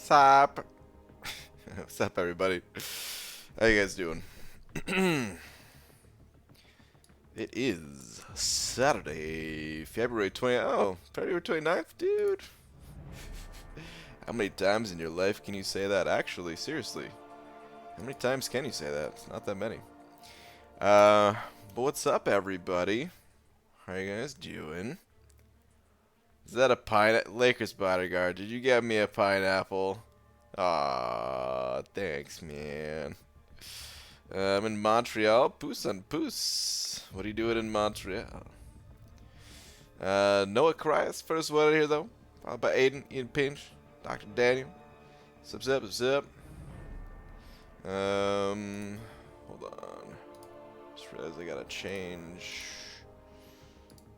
Sup? What's up, everybody? How you guys doing? It is Saturday, February 20th. Oh, February 29th, dude. How many times in your life can you say that? Actually, seriously. How many times can you say that? It's not that many. But what's up, everybody? How you guys doing? Is that a Lakers bodyguard? Did you get me a pineapple? Aw, thanks, man. I'm in Montreal. Poos on Poos. What are you doing in Montreal? Noah Cryas, first one here, though. Followed by Aiden, Ian Pinch, Dr. Daniel. Sup, sup, sup. Hold on. Just realized I gotta change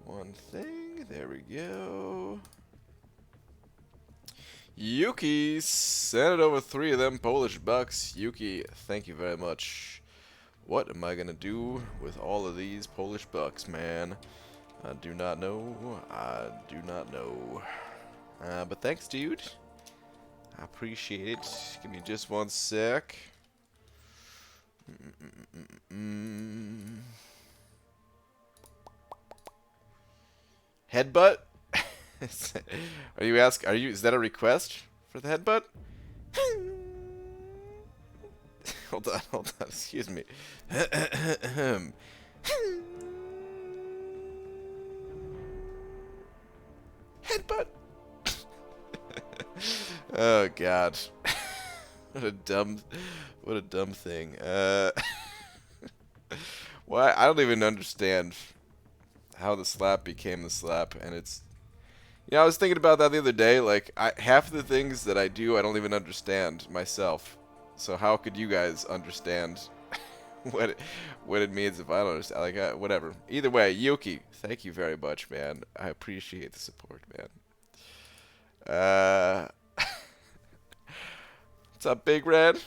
one thing. There we go. Yuki sent it over 3 of them Polish bucks. Yuki, thank you very much. What am I gonna do with all of these Polish bucks, man? I do not know. I do not know. But thanks, dude. I appreciate it. Give me just one sec. Headbutt? Are you ask? Are you? Is that a request for the headbutt? Hold on. Excuse me. Headbutt. Oh God. What a dumb thing. Why? I don't even understand how the slap became the slap, and it's. You know, I was thinking about that the other day. Like, half of the things that I do, I don't even understand myself. So how could you guys understand what it means if I don't understand? Like, whatever. Either way, Yuki, thank you very much, man. I appreciate the support, man. What's up, Big Red?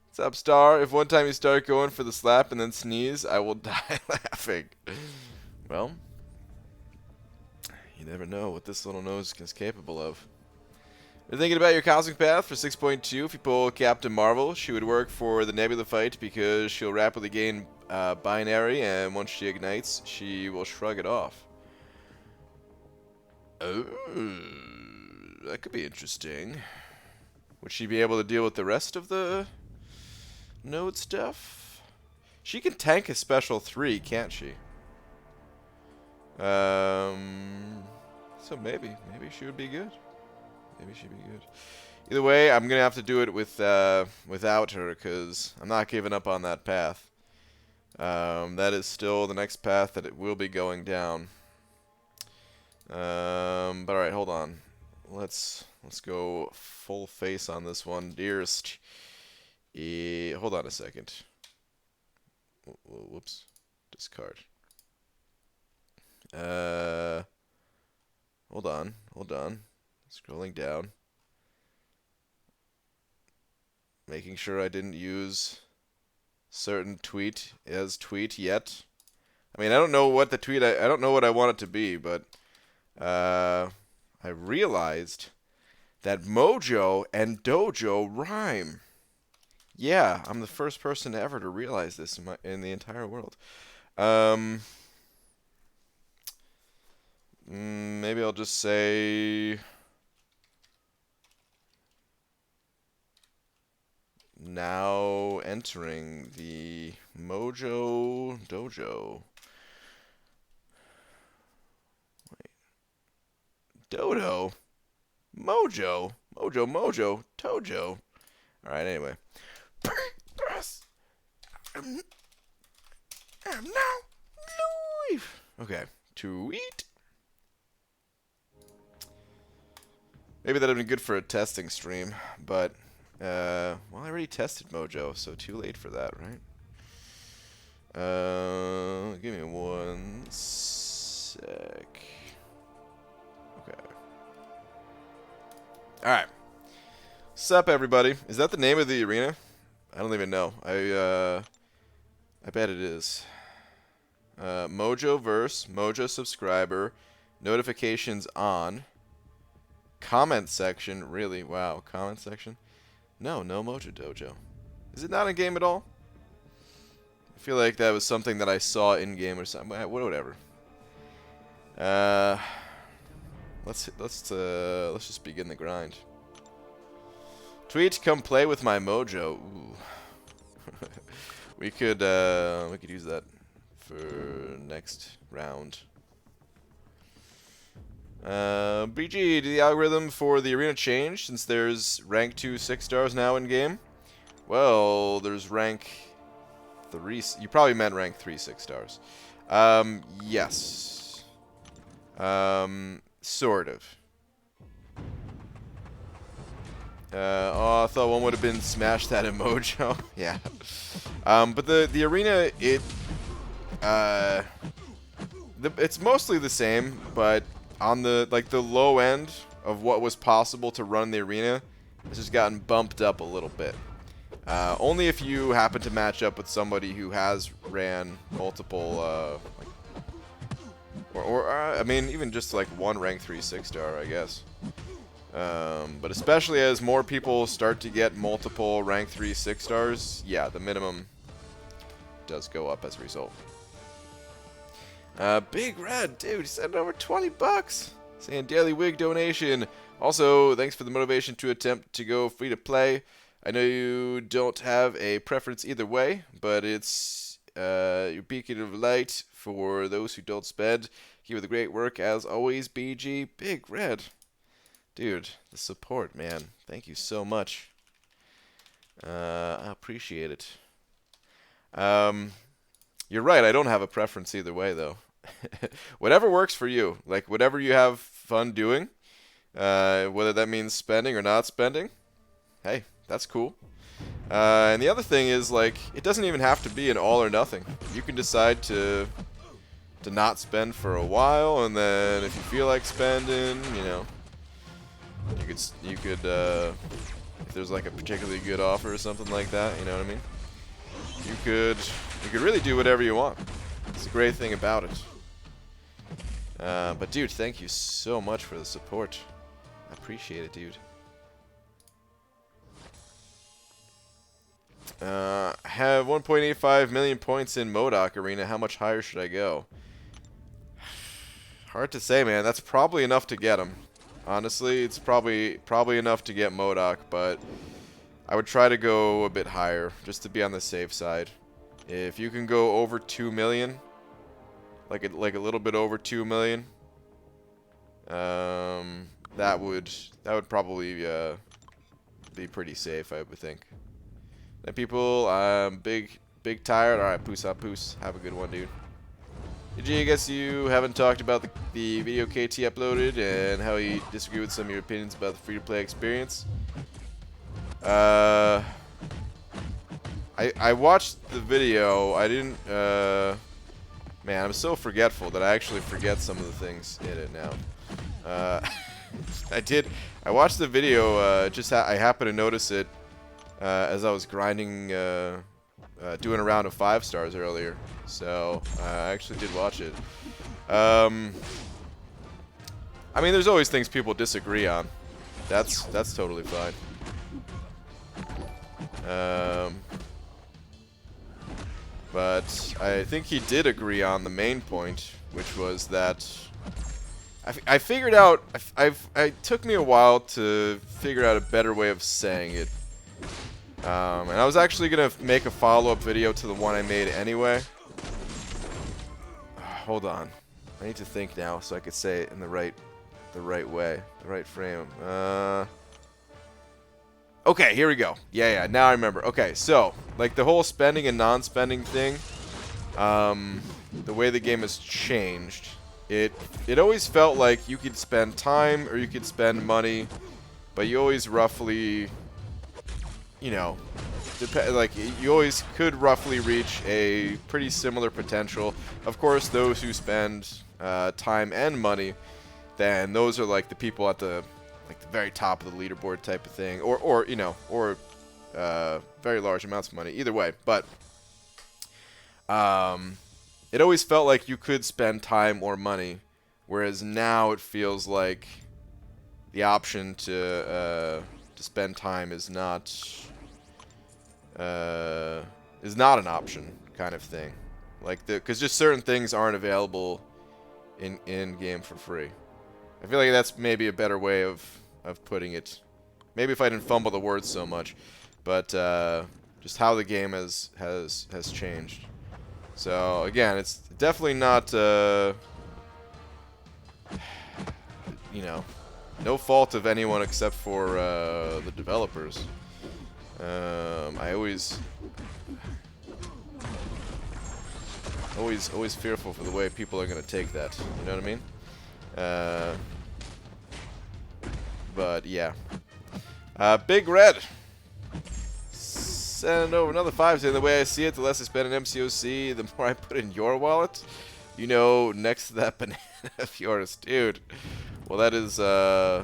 What's up, Star? If one time you start going for the slap and then sneeze, I will die laughing. Well, you never know what this little nose is capable of. You're thinking about your cosmic path for 6.2. If you pull Captain Marvel, she would work for the Nebula fight because she'll rapidly gain binary, and once she ignites, she will shrug it off. Oh, that could be interesting. Would she be able to deal with the rest of the node stuff? She can tank a special 3, can't she? So maybe she would be good. Maybe she'd be good. Either way, I'm gonna have to do it with without her because I'm not giving up on that path. That is still the next path that it will be going down. But all right, hold on. Let's go full face on this one, dearest. Hold on a second. Whoops, discard. Hold on. Scrolling down. Making sure I didn't use certain tweet as tweet yet. I mean, I don't know what the tweet, I don't know what I want it to be, but I realized that Mojo and Dojo rhyme. Yeah, I'm the first person ever to realize this in the entire world. Maybe I'll just say now entering the Mojo Dojo. Wait. Dodo? Mojo? Mojo, Tojo. Alright, anyway. I'm now live. Okay, tweet. Maybe that would have been good for a testing stream, but, well, I already tested Mojo, so too late for that, right? Give me one sec. Okay. Alright. Sup, everybody. Is that the name of the arena? I don't even know. I bet it is. Mojo verse, Mojo subscriber, notifications on. Comment section, really? Wow, comment section? No, no Mojo Dojo. Is it not in game at all? I feel like that was something that I saw in game or something. Whatever. Let's just begin the grind. Tweet, come play with my Mojo. Ooh. we could use that for next round. BG, did the algorithm for the arena change since there's rank 2 6 stars now in game? Well, there's rank 3. You probably meant rank 3 6 stars. Yes. Sort of. Oh, I thought one would have been smash that in Mojo. Yeah. But the arena, it's mostly the same, but on the low end of what was possible to run in the arena, it's just gotten bumped up a little bit. Only if you happen to match up with somebody who has ran multiple, I mean, even just like one rank 3 6 star, I guess. But especially as more people start to get multiple rank 3 6 stars, yeah, the minimum does go up as a result. Big Red, dude, he sent over 20 bucks. Saying daily wig donation. Also, thanks for the motivation to attempt to go free to play. I know you don't have a preference either way, but it's your beacon of light for those who don't spend. Keep with the great work as always, BG. Big Red. Dude, the support, man. Thank you so much. I appreciate it. You're right, I don't have a preference either way, though. Whatever works for you. Like, whatever you have fun doing, whether that means spending or not spending, hey, that's cool. And the other thing is, like, it doesn't even have to be an all or nothing. You can decide to not spend for a while, and then if you feel like spending, you know, you could if there's like a particularly good offer or something like that, you know what I mean? You could really do whatever you want. It's a great thing about it. But dude, thank you so much for the support. I appreciate it, dude. I have 1.85 million points in MODOK Arena. How much higher should I go? Hard to say, man. That's probably enough to get him. Honestly, it's probably enough to get MODOK, but I would try to go a bit higher, just to be on the safe side. If you can go over 2 million, like a little bit over 2 million, that would probably be pretty safe, I would think. And people, big tired. All right, poos up, poos. Have a good one, dude. GG, I guess you haven't talked about the video KT uploaded and how you disagree with some of your opinions about the free-to-play experience. I watched the video. I didn't. Man, I'm so forgetful that I actually forget some of the things in it now. I watched the video. I happened to notice it as I was grinding, doing a round of 5 stars earlier. So I actually did watch it. I mean, there's always things people disagree on. That's totally fine. But I think he did agree on the main point, which was that I figured out. It took me a while to figure out a better way of saying it. And I was actually gonna make a follow-up video to the one I made anyway. Hold on, I need to think now so I could say it in the right way, the right frame. Okay, here we go. Yeah, now I remember. Okay, so like the whole spending and non-spending thing, the way the game has changed, it always felt like you could spend time or you could spend money, but you always roughly, you know, like you always could roughly reach a pretty similar potential. Of course, those who spend time and money, then those are like the people at the very top of the leaderboard type of thing, or you know, or very large amounts of money. Either way, but it always felt like you could spend time or money, whereas now it feels like the option to spend time is not an option kind of thing. Like because just certain things aren't available in game for free. I feel like that's maybe a better way of putting it. Maybe if I didn't fumble the words so much, but just how the game has changed. So again, it's definitely not you know, no fault of anyone except for the developers. I always fearful for the way people are gonna take that. You know what I mean? But yeah. Big Red. Send over another 5 saying the way I see it, the less I spend in MCOC, the more I put in your wallet. You know, next to that banana of yours, dude. Well, that is, I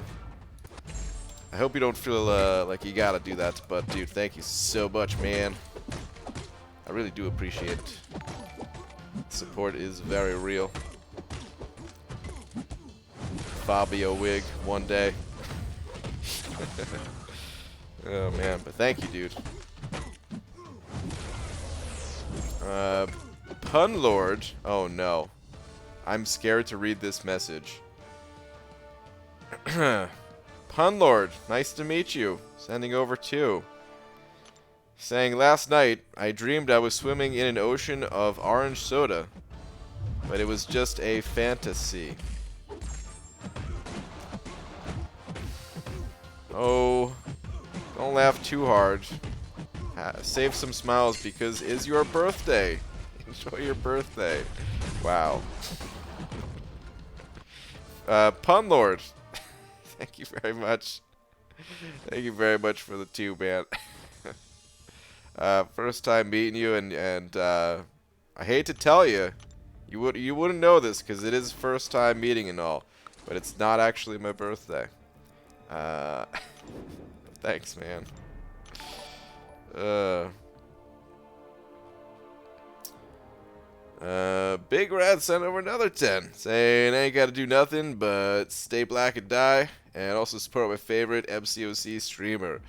hope you don't feel like you gotta do that, but dude, thank you so much, man. I really do appreciate it. Support is very real. Fabio wig one day. Oh man, but thank you, dude. Pun Lord. Oh no. I'm scared to read this message. Pun Lord, nice to meet you. Sending over 2. Saying, last night, I dreamed I was swimming in an ocean of orange soda, but it was just a fantasy. Oh, don't laugh too hard. Save some smiles because it's your birthday. Enjoy your birthday. Wow. Pun Lord. Thank you very much. Thank you very much for the 2, man. First time meeting you, and I hate to tell you, you wouldn't know this because it is first time meeting and all, but it's not actually my birthday. Thanks, man. Big Rat sent over another 10, saying, I ain't gotta do nothing but stay black and die, and also support my favorite MCOC streamer.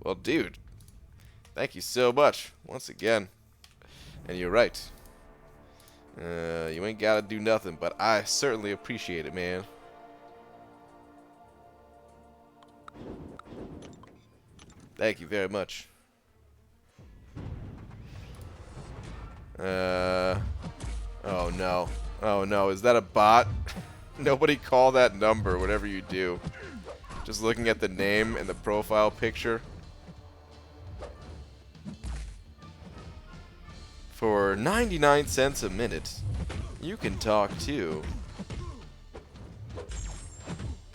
Well, dude, thank you so much, once again. And you're right. You ain't gotta do nothing, but I certainly appreciate it, man. Thank you very much. Oh no. Oh no, is that a bot? Nobody call that number, whatever you do. Just looking at the name and the profile picture. For 99 cents a minute, you can talk too.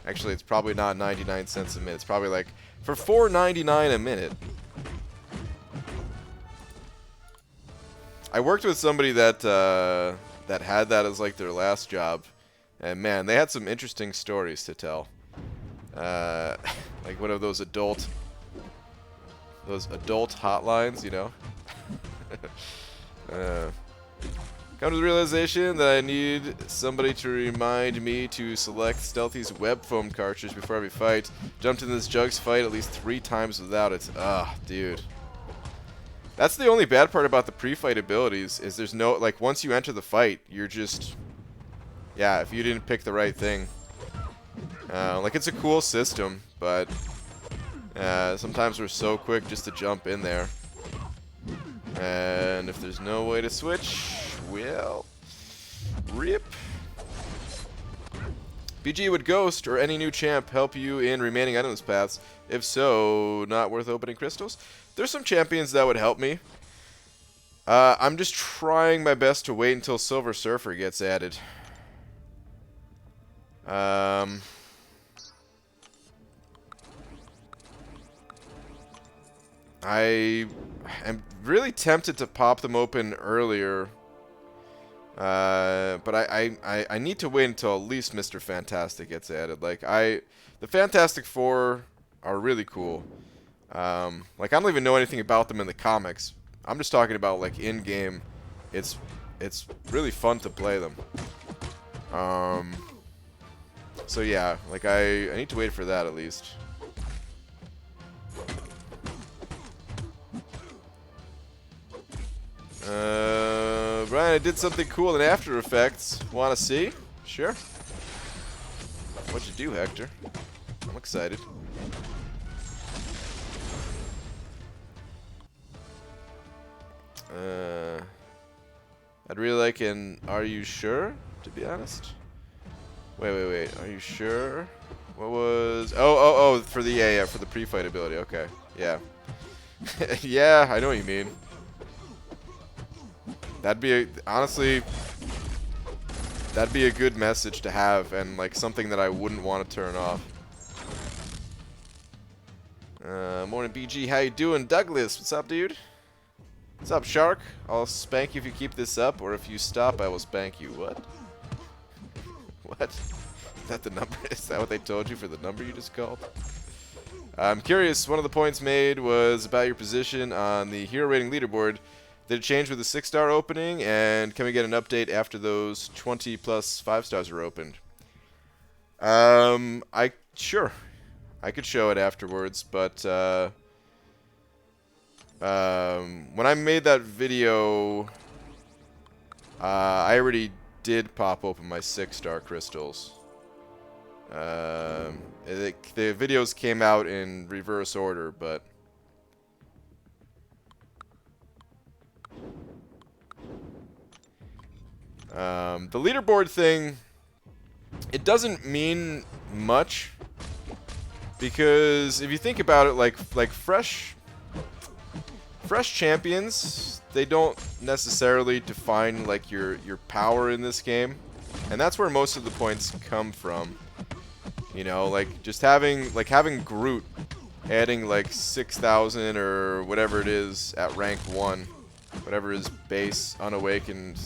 Actually, it's probably not 99 cents a minute. It's probably like for $4.99 a minute. I worked with somebody that that had that as like their last job, and man, they had some interesting stories to tell. Like one of those adult hotlines, you know. Come to the realization that I need somebody to remind me to select Stealthy's web foam cartridge before every fight. Jumped in this Jugs fight at least 3 times without it. Ah, dude. That's the only bad part about the pre-fight abilities, is there's no, like, once you enter the fight, you're just, yeah, if you didn't pick the right thing. Like, it's a cool system, but sometimes we're so quick just to jump in there. And if there's no way to switch, well, rip. BG, would Ghost or any new champ help you in remaining items paths? If so, not worth opening crystals? There's some champions that would help me. I'm just trying my best to wait until Silver Surfer gets added. I'm really tempted to pop them open earlier. But I need to wait until at least Mr. Fantastic gets added. Like, the Fantastic Four are really cool. Like, I don't even know anything about them in the comics. I'm just talking about, like, in-game. It's really fun to play them. So yeah, like I need to wait for that at least. Brian, I did something cool in After Effects. Want to see? Sure. What'd you do, Hector? I'm excited. I'd really like an "Are you sure?" to be honest. Wait. Are you sure? What was? Oh, for the yeah, for the pre-fight ability. Okay, yeah, yeah. I know what you mean. That'd be honestly, that'd be a good message to have, and like something that I wouldn't want to turn off. Morning, BG. How you doing, Douglas? What's up, dude? What's up, Shark? I'll spank you if you keep this up, or if you stop, I will spank you. What? What? Is that the number? Is that what they told you for the number you just called? I'm curious, one of the points made was about your position on the hero rating leaderboard. Did it change with the 6-star opening, and can we get an update after those 20 plus 5 stars are opened? Sure. I could show it afterwards, but when I made that video, I already did pop open my 6-star crystals. The videos came out in reverse order, but the leaderboard thing, it doesn't mean much, because if you think about it, like fresh champions, they don't necessarily define like your power in this game, and that's where most of the points come from. You know, like just having Groot adding like 6,000 or whatever it is at rank 1, whatever his base unawakened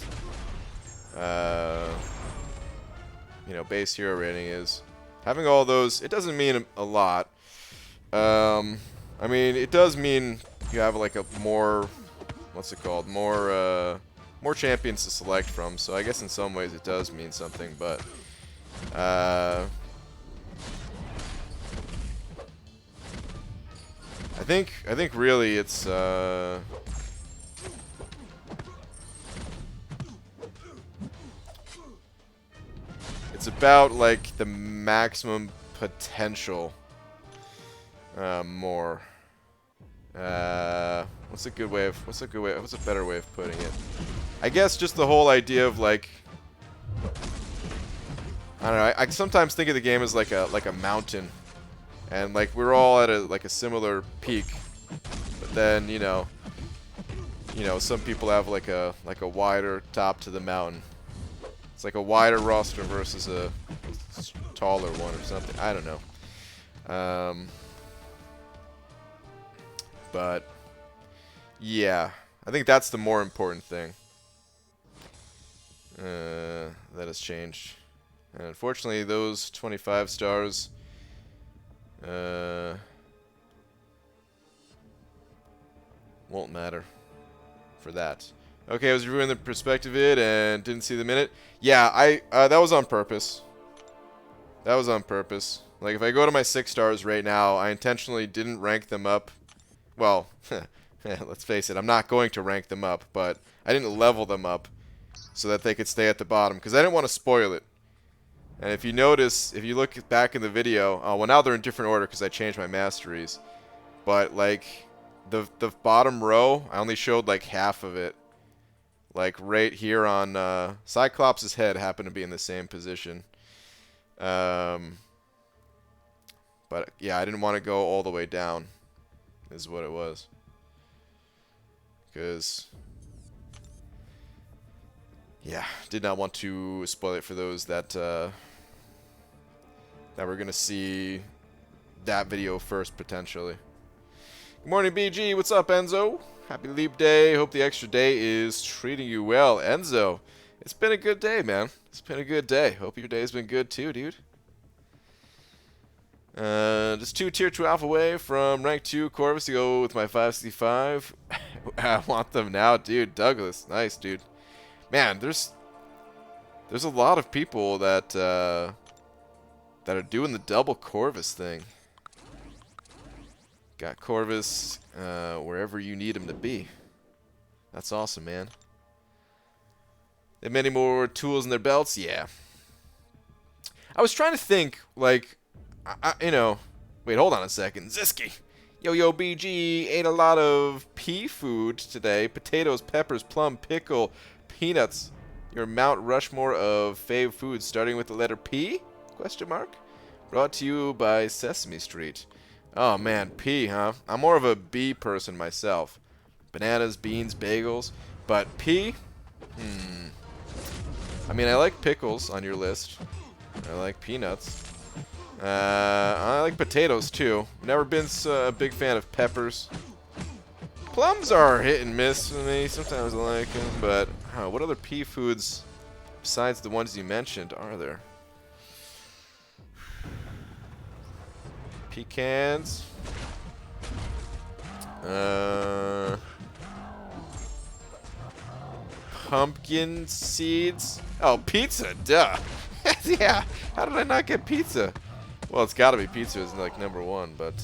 base hero rating is. Having all those, it doesn't mean a lot. I mean, it does mean you have like a more, what's it called, more champions to select from. So I guess in some ways it does mean something, but I think really it's about like the maximum potential more. What's a better way of putting it? I guess just the whole idea of like, I don't know, I sometimes think of the game as like a mountain, and like we're all at a similar peak, but then you know some people have like a wider top to the mountain. It's like a wider roster versus a taller one or something. I don't know. But yeah, I think that's the more important thing. That has changed. And unfortunately, those 25 stars won't matter for that. Okay, I was reviewing the perspective vid and didn't see the minute. Yeah, that was on purpose. That was on purpose. Like, if I go to my 6 stars right now, I intentionally didn't rank them up. Well, let's face it, I'm not going to rank them up, but I didn't level them up so that they could stay at the bottom, because I didn't want to spoil it. And if you notice, if you look back in the video, well, now they're in different order because I changed my masteries. But, like, the bottom row, I only showed, like, half of it. Like, right here on Cyclops' head happened to be in the same position. But, yeah, I didn't want to go all the way down, is what it was. Because, yeah, did not want to spoil it for those that were going to see that video first, potentially. Good morning, BG. What's up, Enzo? Happy Leap Day. Hope the extra day is treating you well. Enzo, it's been a good day, man. It's been a good day. Hope your day's been good too, dude. Just 2 tier 2 alpha away from rank 2 Corvus to go with my 565. I want them now, dude. Douglas, nice, dude. Man, there's a lot of people that that are doing the double Corvus thing. Got Corvus wherever you need him to be. That's awesome, man. They have many more tools in their belts? Yeah. I was trying to think, like, you know... Wait, hold on a second. Ziski! Yo BG ate a lot of pea food today. Potatoes, peppers, plum, pickle, peanuts. Your Mount Rushmore of fave foods, starting with the letter P? Question mark. Brought to you by Sesame Street. Oh man, P, huh? I'm more of a B person myself. Bananas, beans, bagels. But P? I mean, I like pickles on your list. I like peanuts. I like potatoes too. Never been a big fan of peppers. Plums are hit and miss for me. Sometimes I like them, but what other pea foods besides the ones you mentioned are there? Pecans. Pumpkin seeds. Oh, pizza, duh. Yeah, how did I not get pizza? Well, it's got to be pizza is like number one, but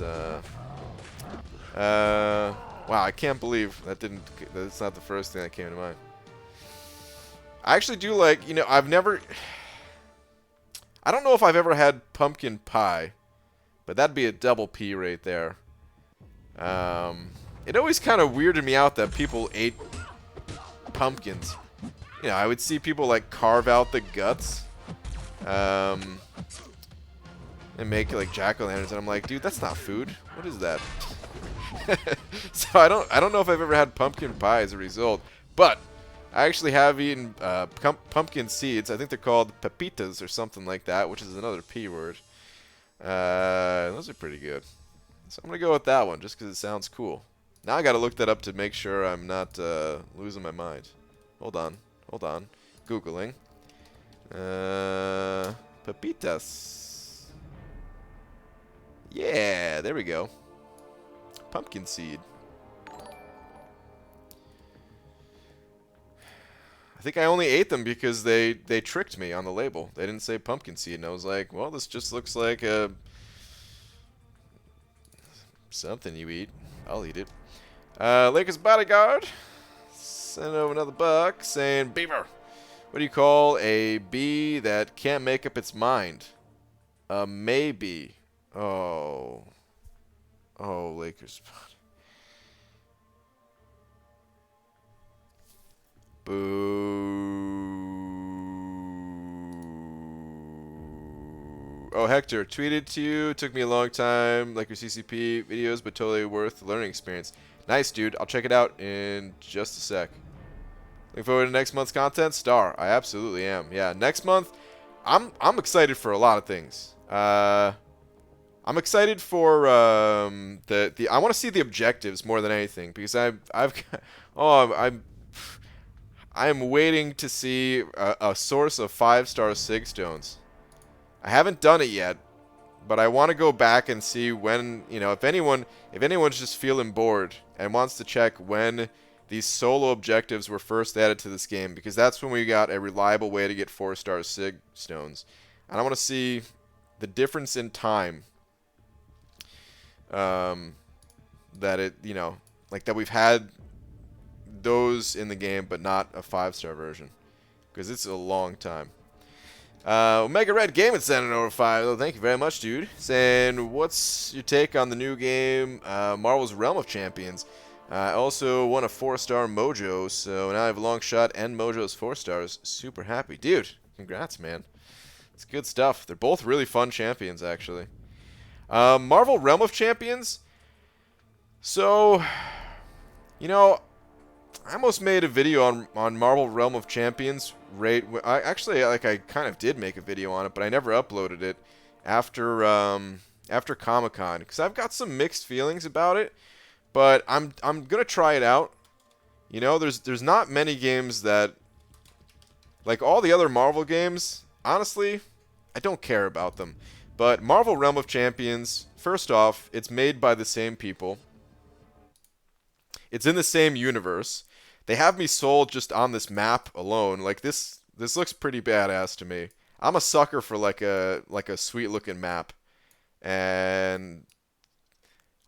wow, I can't believe that's not the first thing that came to mind. I actually do like, you know, I don't know if I've ever had pumpkin pie, but that'd be a double P right there. It always kind of weirded me out that people ate pumpkins. You know, I would see people like carve out the guts, and make like jack-o'-lanterns, and I'm like, dude, that's not food. What is that? So I don't know if I've ever had pumpkin pie as a result, but I actually have eaten pumpkin seeds. I think they're called pepitas or something like that, which is another P word. Those are pretty good. So I'm gonna go with that one just because it sounds cool. Now I gotta look that up to make sure I'm not losing my mind. Hold on. Googling. Pepitas. Yeah, there we go. Pumpkin seed. I think I only ate them because they tricked me on the label. They didn't say pumpkin seed, and I was like, well, this just looks like something you eat. I'll eat it. Lakers Bodyguard sent over another buck saying, Beaver, what do you call a bee that can't make up its mind? A maybe. Oh, Lakers. Boo. Oh, Hector, tweeted to you. Took me a long time, like your CCP videos, but totally worth the learning experience. Nice, dude. I'll check it out in just a sec. Looking forward to next month's content? Star. I absolutely am. Yeah, next month, I'm excited for a lot of things. I'm excited for I want to see the objectives more than anything because I'm waiting to see a source of 5-star Sig stones. I haven't done it yet, but I want to go back and see when, you know, if anyone's just feeling bored and wants to check when these solo objectives were first added to this game, because that's when we got a reliable way to get 4-star Sig stones. And I want to see the difference in time that it, you know, like that we've had those in the game but not a 5-star version, because it's a long time. Omega Red Gaming Center over 5. Oh, thank you very much, dude. Saying, what's your take on the new game, Marvel's Realm of Champions? I also won a 4-star Mojo, so now I have a long shot and Mojo's 4 stars. Super happy. Dude, congrats, man. It's good stuff. They're both really fun champions, actually. Marvel Realm of Champions. So, you know, I almost made a video on Marvel Realm of Champions. I kind of did make a video on it, but I never uploaded it after Comic-Con because I've got some mixed feelings about it. But I'm gonna try it out. You know, there's not many games that, like all the other Marvel games, honestly, I don't care about them. But Marvel Realm of Champions, first off, it's made by the same people. It's in the same universe. They have me sold just on this map alone. Like this looks pretty badass to me. I'm a sucker for like a sweet looking map, and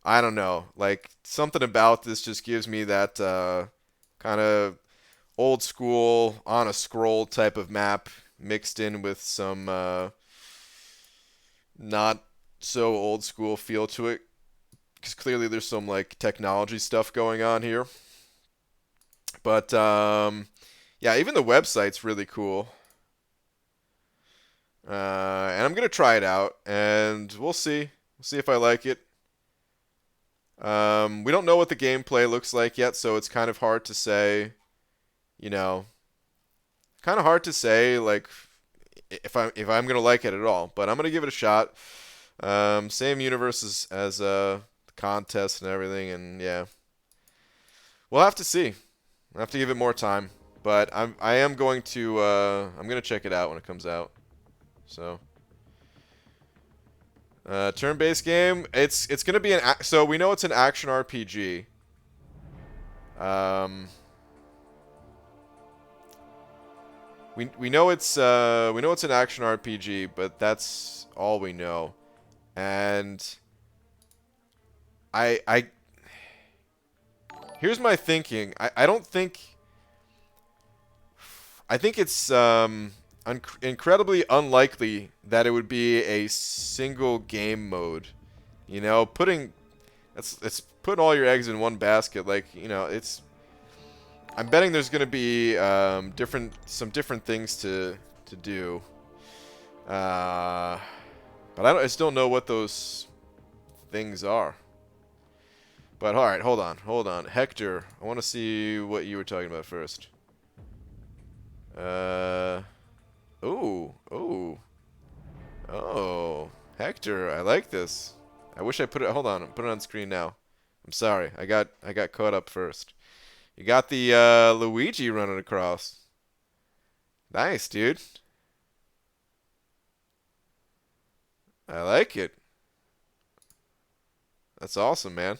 I don't know, like something about this just gives me that kind of old school on a scroll type of map mixed in with some not so old school feel to it, because clearly there's some like technology stuff going on here. But yeah, even the website's really cool. And I'm gonna try it out, and we'll see. We'll see if I like it. We don't know what the gameplay looks like yet, so it's kind of hard to say. You know, kind of hard to say like if I'm gonna like it at all. But I'm gonna give it a shot. Same universe as the contest and everything, and yeah, we'll have to see. I have to give it more time, but I am going to I'm gonna check it out when it comes out. So turn-based game. It's gonna be so we know it's an action RPG. We know it's an action RPG, but that's all we know. And I here's my thinking. I don't think I think it's incredibly unlikely that it would be a single game mode. You know, it's putting all your eggs in one basket. Like, you know, I'm betting there's going to be some different things to do. But I still don't know what those things are. But all right, hold on. Hector, I want to see what you were talking about first. Oh, Hector, I like this. I wish I put it. Hold on, put it on screen now. I'm sorry, I got caught up first. You got the Luigi running across. Nice, dude. I like it. That's awesome, man.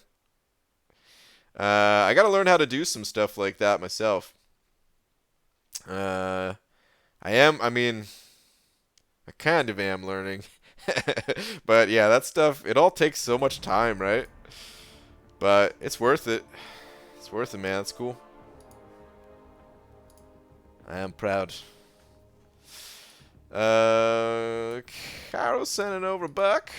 I gotta learn how to do some stuff like that myself. I mean, I kind of am learning. But yeah, that stuff, it all takes so much time, right? But it's worth it. It's worth it, man. It's cool. I am proud. Caro sending over Buck.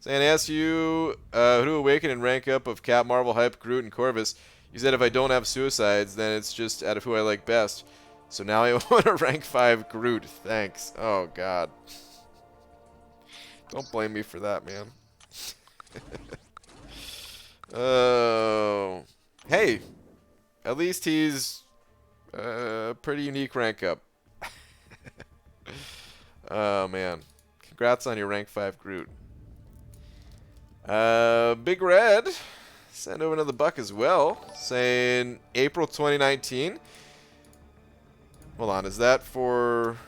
Saying, ask you who to awaken and rank up of Cap, Marvel, Hype, Groot, and Corvus. You said if I don't have suicides, then it's just out of who I like best. So now I want to rank 5 Groot. Thanks. Oh, God. Don't blame me for that, man. Oh. Hey. At least he's a pretty unique rank up. Oh, man. Congrats on your rank 5 Groot. Big Red sent over another buck as well, saying April 2019. Hold on, is that for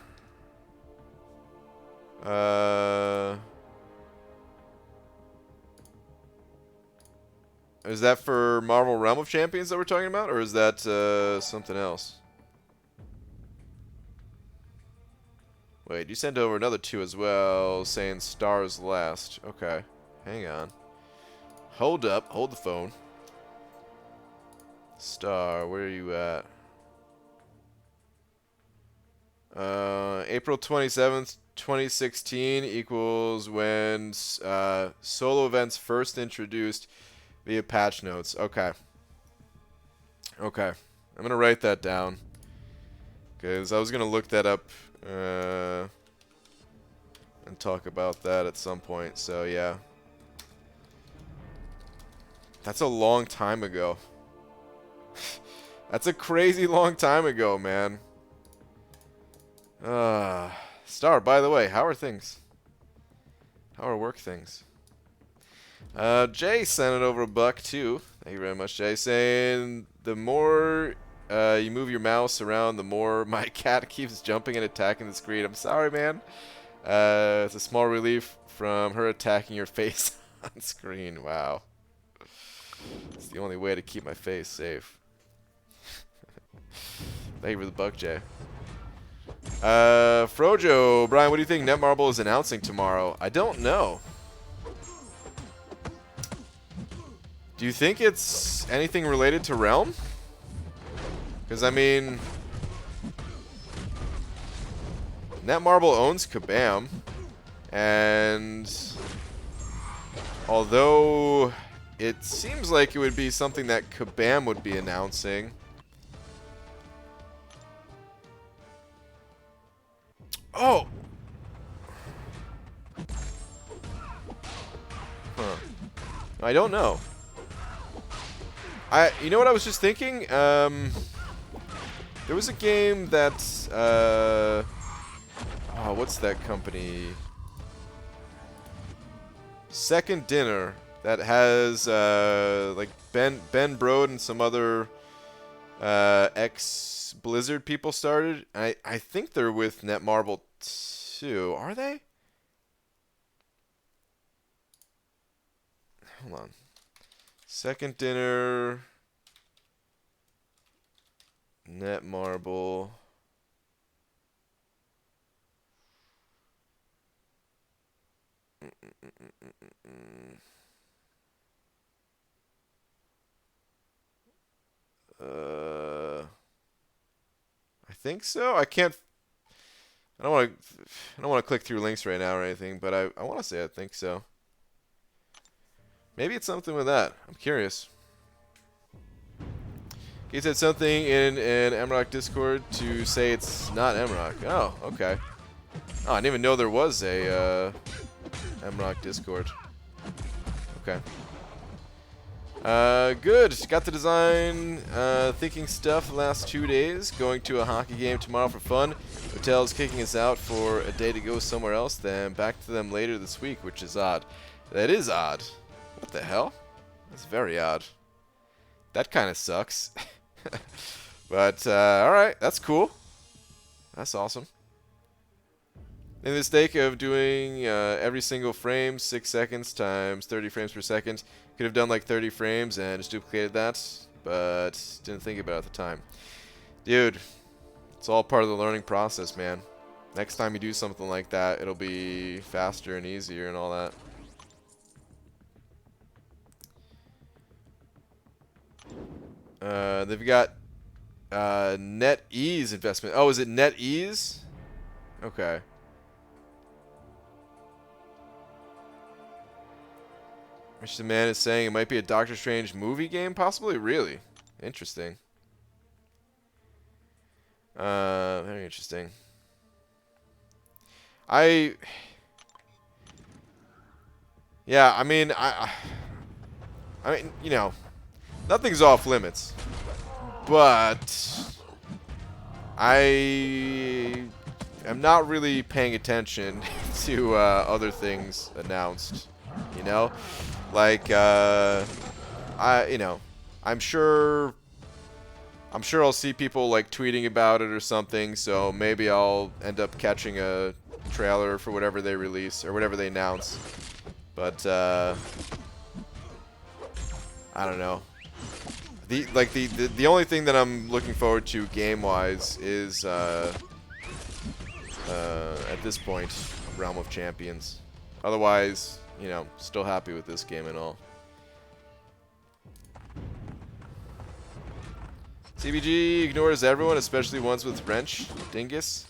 Marvel Realm of Champions that we're talking about, or is that something else? Wait, you sent over another 2 as well, saying Stars Last. Okay, hang on. Hold up, hold the phone. Star, where are you at? April 27th, 2016 equals when solo events first introduced via patch notes. Okay. Okay. I'm going to write that down, because I was going to look that up and talk about that at some point. So, yeah. That's a long time ago. That's a crazy long time ago, man. Star, by the way, how are things? How are work things? Jay sent it over a buck, too. Thank you very much, Jay. Saying, the more you move your mouse around, the more my cat keeps jumping and attacking the screen. I'm sorry, man. It's a small relief from her attacking your face on screen. Wow. It's the only way to keep my face safe. Thank you for the buck, Jay. Frojo, Brian, what do you think Netmarble is announcing tomorrow? I don't know. Do you think it's anything related to Realm? Because, I mean, Netmarble owns Kabam. And although it seems like it would be something that Kabam would be announcing. Oh! Huh. I don't know. You know what I was just thinking? There was a game that, oh, what's that company? Second Dinner that has, like, Ben Brode and some other, ex-Blizzard people started. I think they're with Netmarble too. Are they? Hold on. Second Dinner, Netmarble. I think so. I can't. I don't want to. I don't want to click through links right now or anything, but I want to say I think so. Maybe it's something with that. I'm curious. He said something in an MRock Discord to say it's not MRock. Oh, okay. Oh, I didn't even know there was a MRock Discord. Okay. Good. Got the design thinking stuff the last 2 days. Going to a hockey game tomorrow for fun. Hotel's kicking us out for a day to go somewhere else, then back to them later this week, which is odd. That is odd. What the hell? That's very odd. That kind of sucks. But, alright. That's cool. That's awesome. In the mistake of doing every single frame, 6 seconds times 30 frames per second. Could have done like 30 frames and just duplicated that, but didn't think about it at the time. Dude, it's all part of the learning process, man. Next time you do something like that, it'll be faster and easier and all that. They've got NetEase investment. Oh, is it NetEase? Okay. Which the man is saying it might be a Doctor Strange movie game, possibly? Really? Interesting. Very interesting. Yeah, I mean, I mean, you know, nothing's off limits. But I am not really paying attention to other things announced, you know? Like, you know, I'm sure I'll see people like tweeting about it or something, so maybe I'll end up catching a trailer for whatever they release or whatever they announce. But I don't know. The only thing that I'm looking forward to game-wise is at this point, Realm of Champions. Otherwise, you know, still happy with this game and all. CBG ignores everyone, especially ones with wrench. Dingus.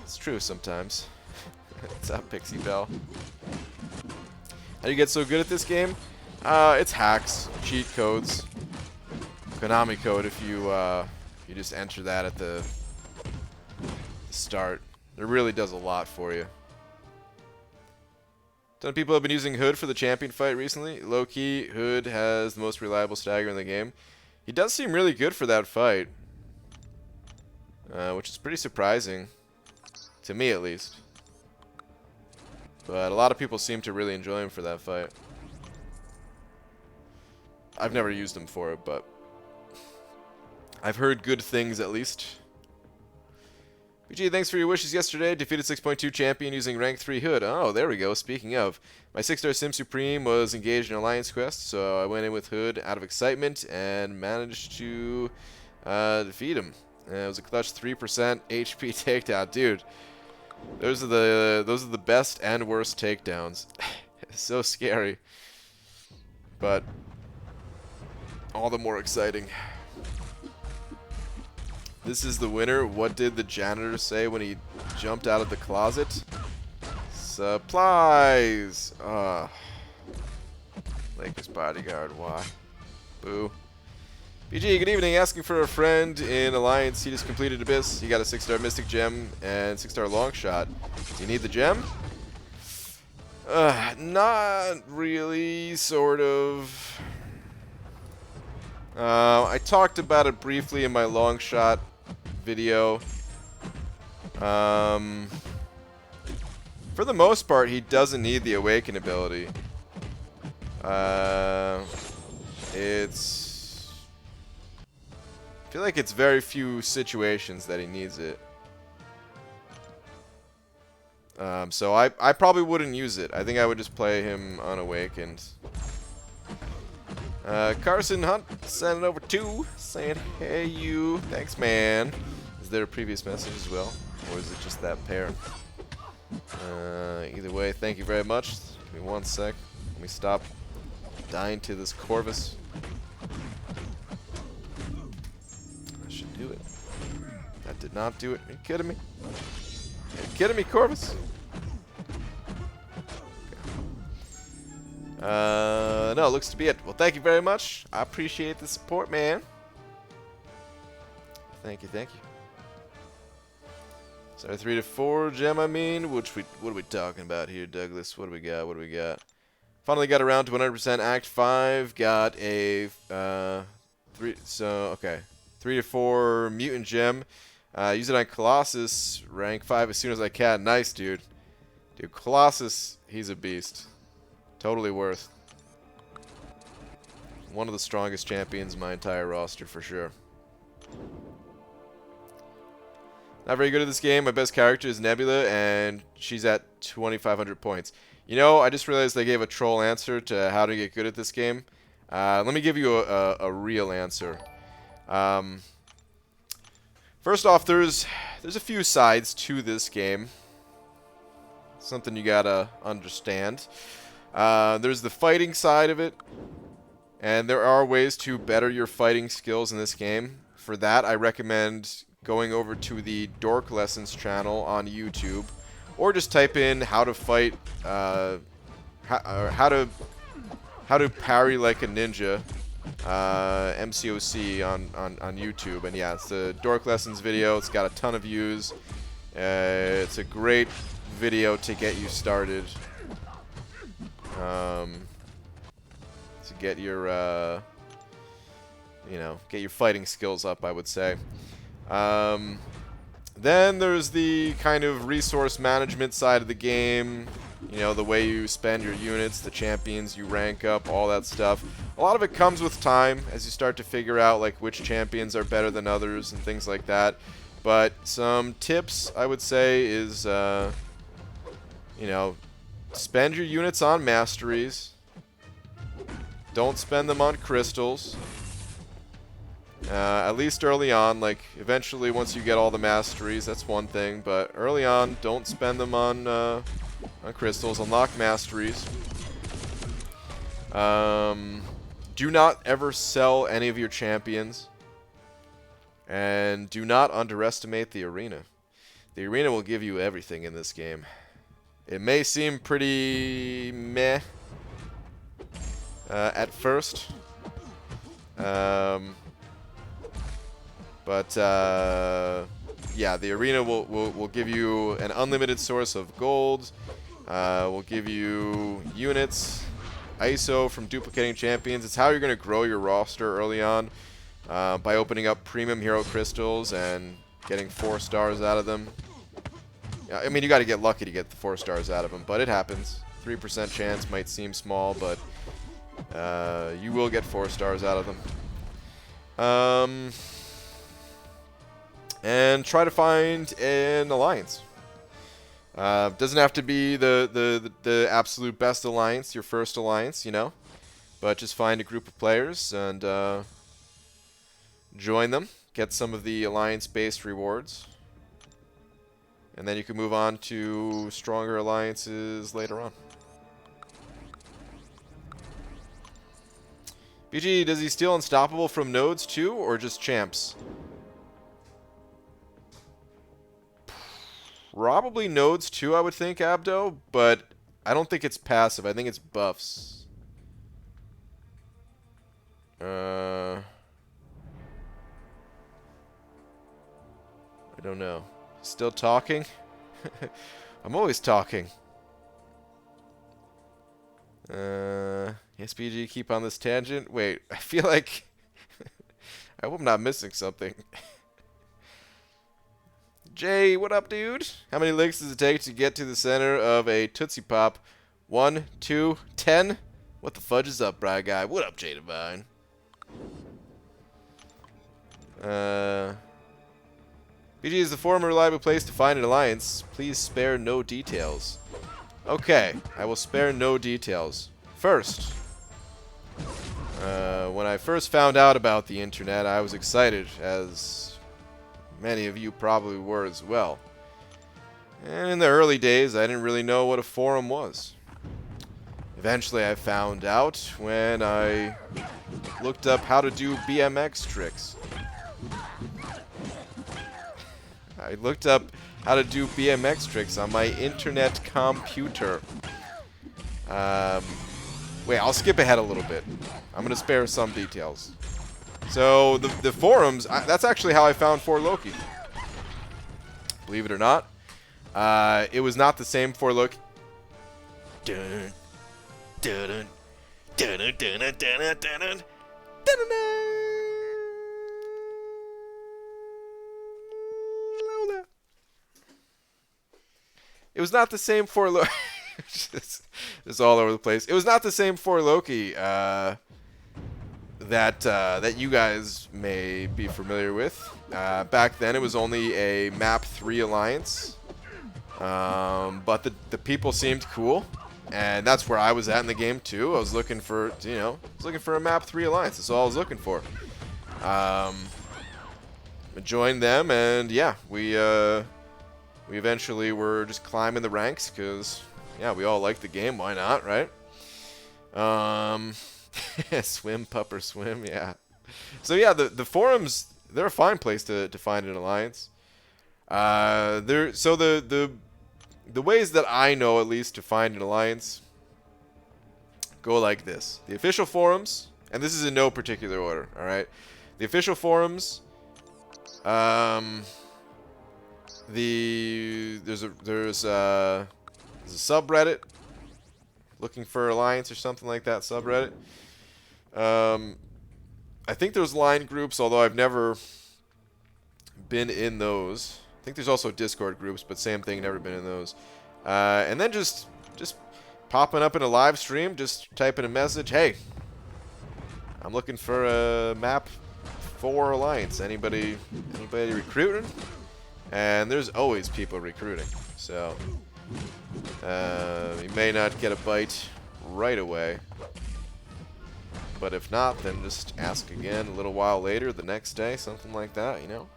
It's true sometimes. What's up, Pixie Bell? How do you get so good at this game? It's hacks, cheat codes, Konami code. If you just enter that at the start, it really does a lot for you. Ton of people have been using Hood for the champion fight recently. Low key, Hood has the most reliable stagger in the game. He does seem really good for that fight, which is pretty surprising, to me at least. But a lot of people seem to really enjoy him for that fight. I've never used him for it, but I've heard good things at least. BG, thanks for your wishes yesterday. Defeated 6.2 champion using rank 3 Hood. Oh, there we go. Speaking of, my 6-star Sim Supreme was engaged in Alliance Quest, so I went in with Hood out of excitement and managed to defeat him. It was a clutch 3% HP takedown, dude. Those are the best and worst takedowns. It's so scary, but all the more exciting. This is the winner. What did the janitor say when he jumped out of the closet? Supplies. Lakers bodyguard. Why? Boo. BG, good evening. Asking for a friend in Alliance. He just completed Abyss. He got a 6-star Mystic Gem and 6-star Long Shot. Do you need the gem? Not really, sort of. I talked about it briefly in my Long Shot video. For the most part, he doesn't need the Awaken ability. I feel like it's very few situations that he needs it. So I probably wouldn't use it. I think I would just play him unawakened. Carson Hunt sending over 2, saying, hey you. Thanks, man. Is there a previous message as well? Or is it just that pair? Either way, thank you very much. Give me 1 sec. Let me stop dying to this Corvus. That should do it. That did not do it. Are you kidding me? Are you kidding me, Corvus? No, it looks to be it. Well, thank you very much. I appreciate the support, man. Thank you, thank you. So 3 to 4 gem, I mean. What are we talking about here, Douglas? What do we got? What do we got? Finally got around to 100% Act 5. Got a 3 to 4 mutant gem. Use it on Colossus, rank 5 as soon as I can. Nice, dude. Dude, Colossus, he's a beast. Totally worth. One of the strongest champions in my entire roster, for sure. Not very good at this game. My best character is Nebula, and she's at 2,500 points. You know, I just realized I gave a troll answer to how to get good at this game. Let me give you a real answer. First off, there's a few sides to this game. Something you gotta understand. There's the fighting side of it, and there are ways to better your fighting skills in this game. For that, I recommend going over to the Dork Lessons channel on YouTube, or just type in how to fight, how to parry like a ninja, MCOC on YouTube. And yeah, it's the Dork Lessons video. It's got a ton of views. It's a great video to get you started. To get your, get your fighting skills up, I would say. Then there's the kind of resource management side of the game. You know, the way you spend your units, the champions you rank up, all that stuff. A lot of it comes with time as you start to figure out like which champions are better than others and things like that. But some tips I would say is, spend your units on masteries. Don't spend them on crystals. At least early on. Like, eventually, once you get all the masteries, that's one thing. But early on, don't spend them on crystals. Unlock masteries. Do not ever sell any of your champions. And do not underestimate the arena. The arena will give you everything in this game. It may seem pretty meh at first. Yeah, the arena will give you an unlimited source of gold. Will give you units, ISO from duplicating champions. It's how you're going to grow your roster early on, by opening up premium hero crystals and getting 4 stars out of them. I mean, you got to get lucky to get the 4 stars out of them, but it happens. 3% chance might seem small, but you will get 4 stars out of them. And try to find an alliance. Doesn't have to be the absolute best alliance, your first alliance, you know. But just find a group of players and join them. get some of the alliance-based rewards. And then you can move on to stronger alliances later on. BG, does he steal Unstoppable from nodes too, or just champs? Probably nodes too, I would think, Abdo, but I don't think it's passive. I think it's buffs. I don't know. Still talking? I'm always talking. Yes, BG, keep on this tangent. Wait, I feel like... I hope I'm not missing something. Jay, what up, dude? How many licks does it take to get to the center of a Tootsie Pop? 1, 2, 10? What the fudge is up, Bry Guy? What up, Jay Divine? BG, is the forum a reliable place to find an alliance? Please spare no details. Okay, I will spare no details. First, when I first found out about the internet, I was excited, as many of you probably were as well. And in the early days, I didn't really know what a forum was. Eventually, I found out when I looked up how to do BMX tricks. I looked up how to do BMX tricks on my internet computer. Wait, I'll skip ahead a little bit. I'm going to spare some details. So, the forums, that's actually how I found For Loki. Believe it or not. It was not the same For Loki. Dun, dun, dun, dun, dun, dun, dun, dun, dun. It was not the same For Loki. It's all over the place. It was not the same For Loki that you guys may be familiar with. Back then, it was only a map 3 alliance, but the people seemed cool, and that's where I was at in the game too. I was looking for, a map 3 alliance. That's all I was looking for. I joined them, and yeah, we eventually were just climbing the ranks because, yeah, we all like the game. Why not, right? Swim, pupper, swim, yeah. So, yeah, the forums, they're a fine place to find an alliance. So the ways that I know, at least, to find an alliance go like this. The official forums, and this is in no particular order, all right? The official forums, there's a subreddit, looking for alliance or something like that subreddit. I think there's line groups, although I've never been in those. I think there's also Discord groups, but same thing, never been in those. And then just popping up in a live stream, just typing a message, hey, I'm looking for a map 4 alliance. Anybody recruiting? And there's always people recruiting, so you may not get a bite right away, but if not, then just ask again a little while later, the next day, something like that, you know.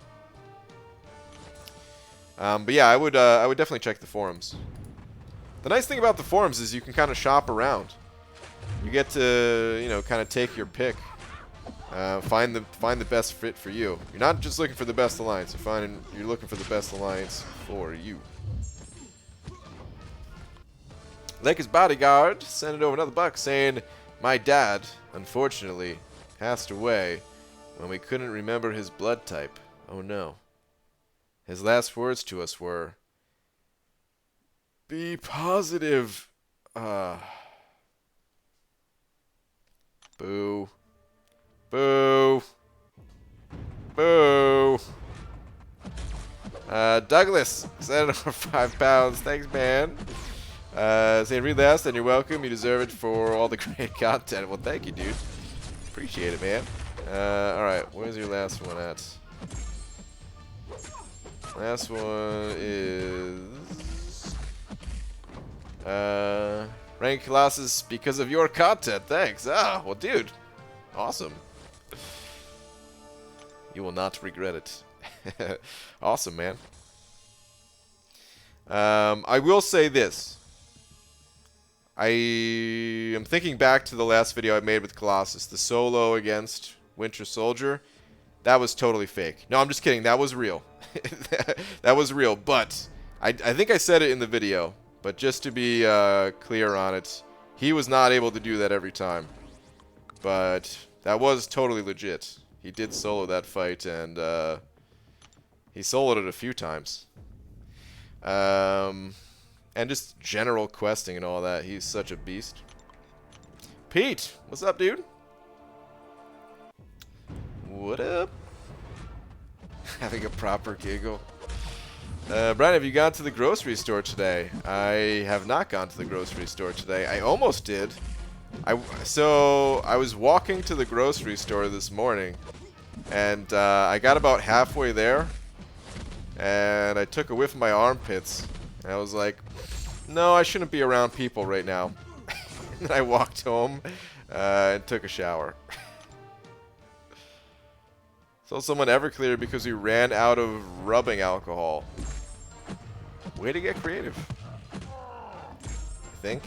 But yeah, I would definitely check the forums. The nice thing about the forums is you can kind of shop around. You get to, kind of take your pick. Find the best fit for you. You're not just looking for the best alliance. You're looking for the best alliance for you. Lakers Bodyguard sent it over another buck saying, my dad, unfortunately, passed away when we couldn't remember his blood type. Oh no. His last words to us were, be positive. Boo. Boo. Boo. Douglas sent it over £5. Thanks, man. Saying read last, and you're welcome. You deserve it for all the great content. Well, thank you, dude. Appreciate it, man. Alright, where's your last one at? Last one is... rank losses because of your content. Thanks. Ah, well, dude. Awesome. You will not regret it. Awesome, man. I will say this. I am thinking back to the last video I made with Colossus, the solo against Winter Soldier. That was totally fake. No, I'm just kidding. That was real. That was real, but I think I said it in the video. But just to be clear on it, he was not able to do that every time. But that was totally legit. He did solo that fight, and he soloed it a few times. And just general questing and all that. He's such a beast. Pete, what's up, dude? What up? Having a proper giggle. Brian, have you gone to the grocery store today? I have not gone to the grocery store today. I almost did. So I was walking to the grocery store this morning, and I got about halfway there, and I took a whiff of my armpits, and I was like, no, I shouldn't be around people right now. And I walked home and took a shower. Sold someone Everclear because we ran out of rubbing alcohol. Way to get creative, I think.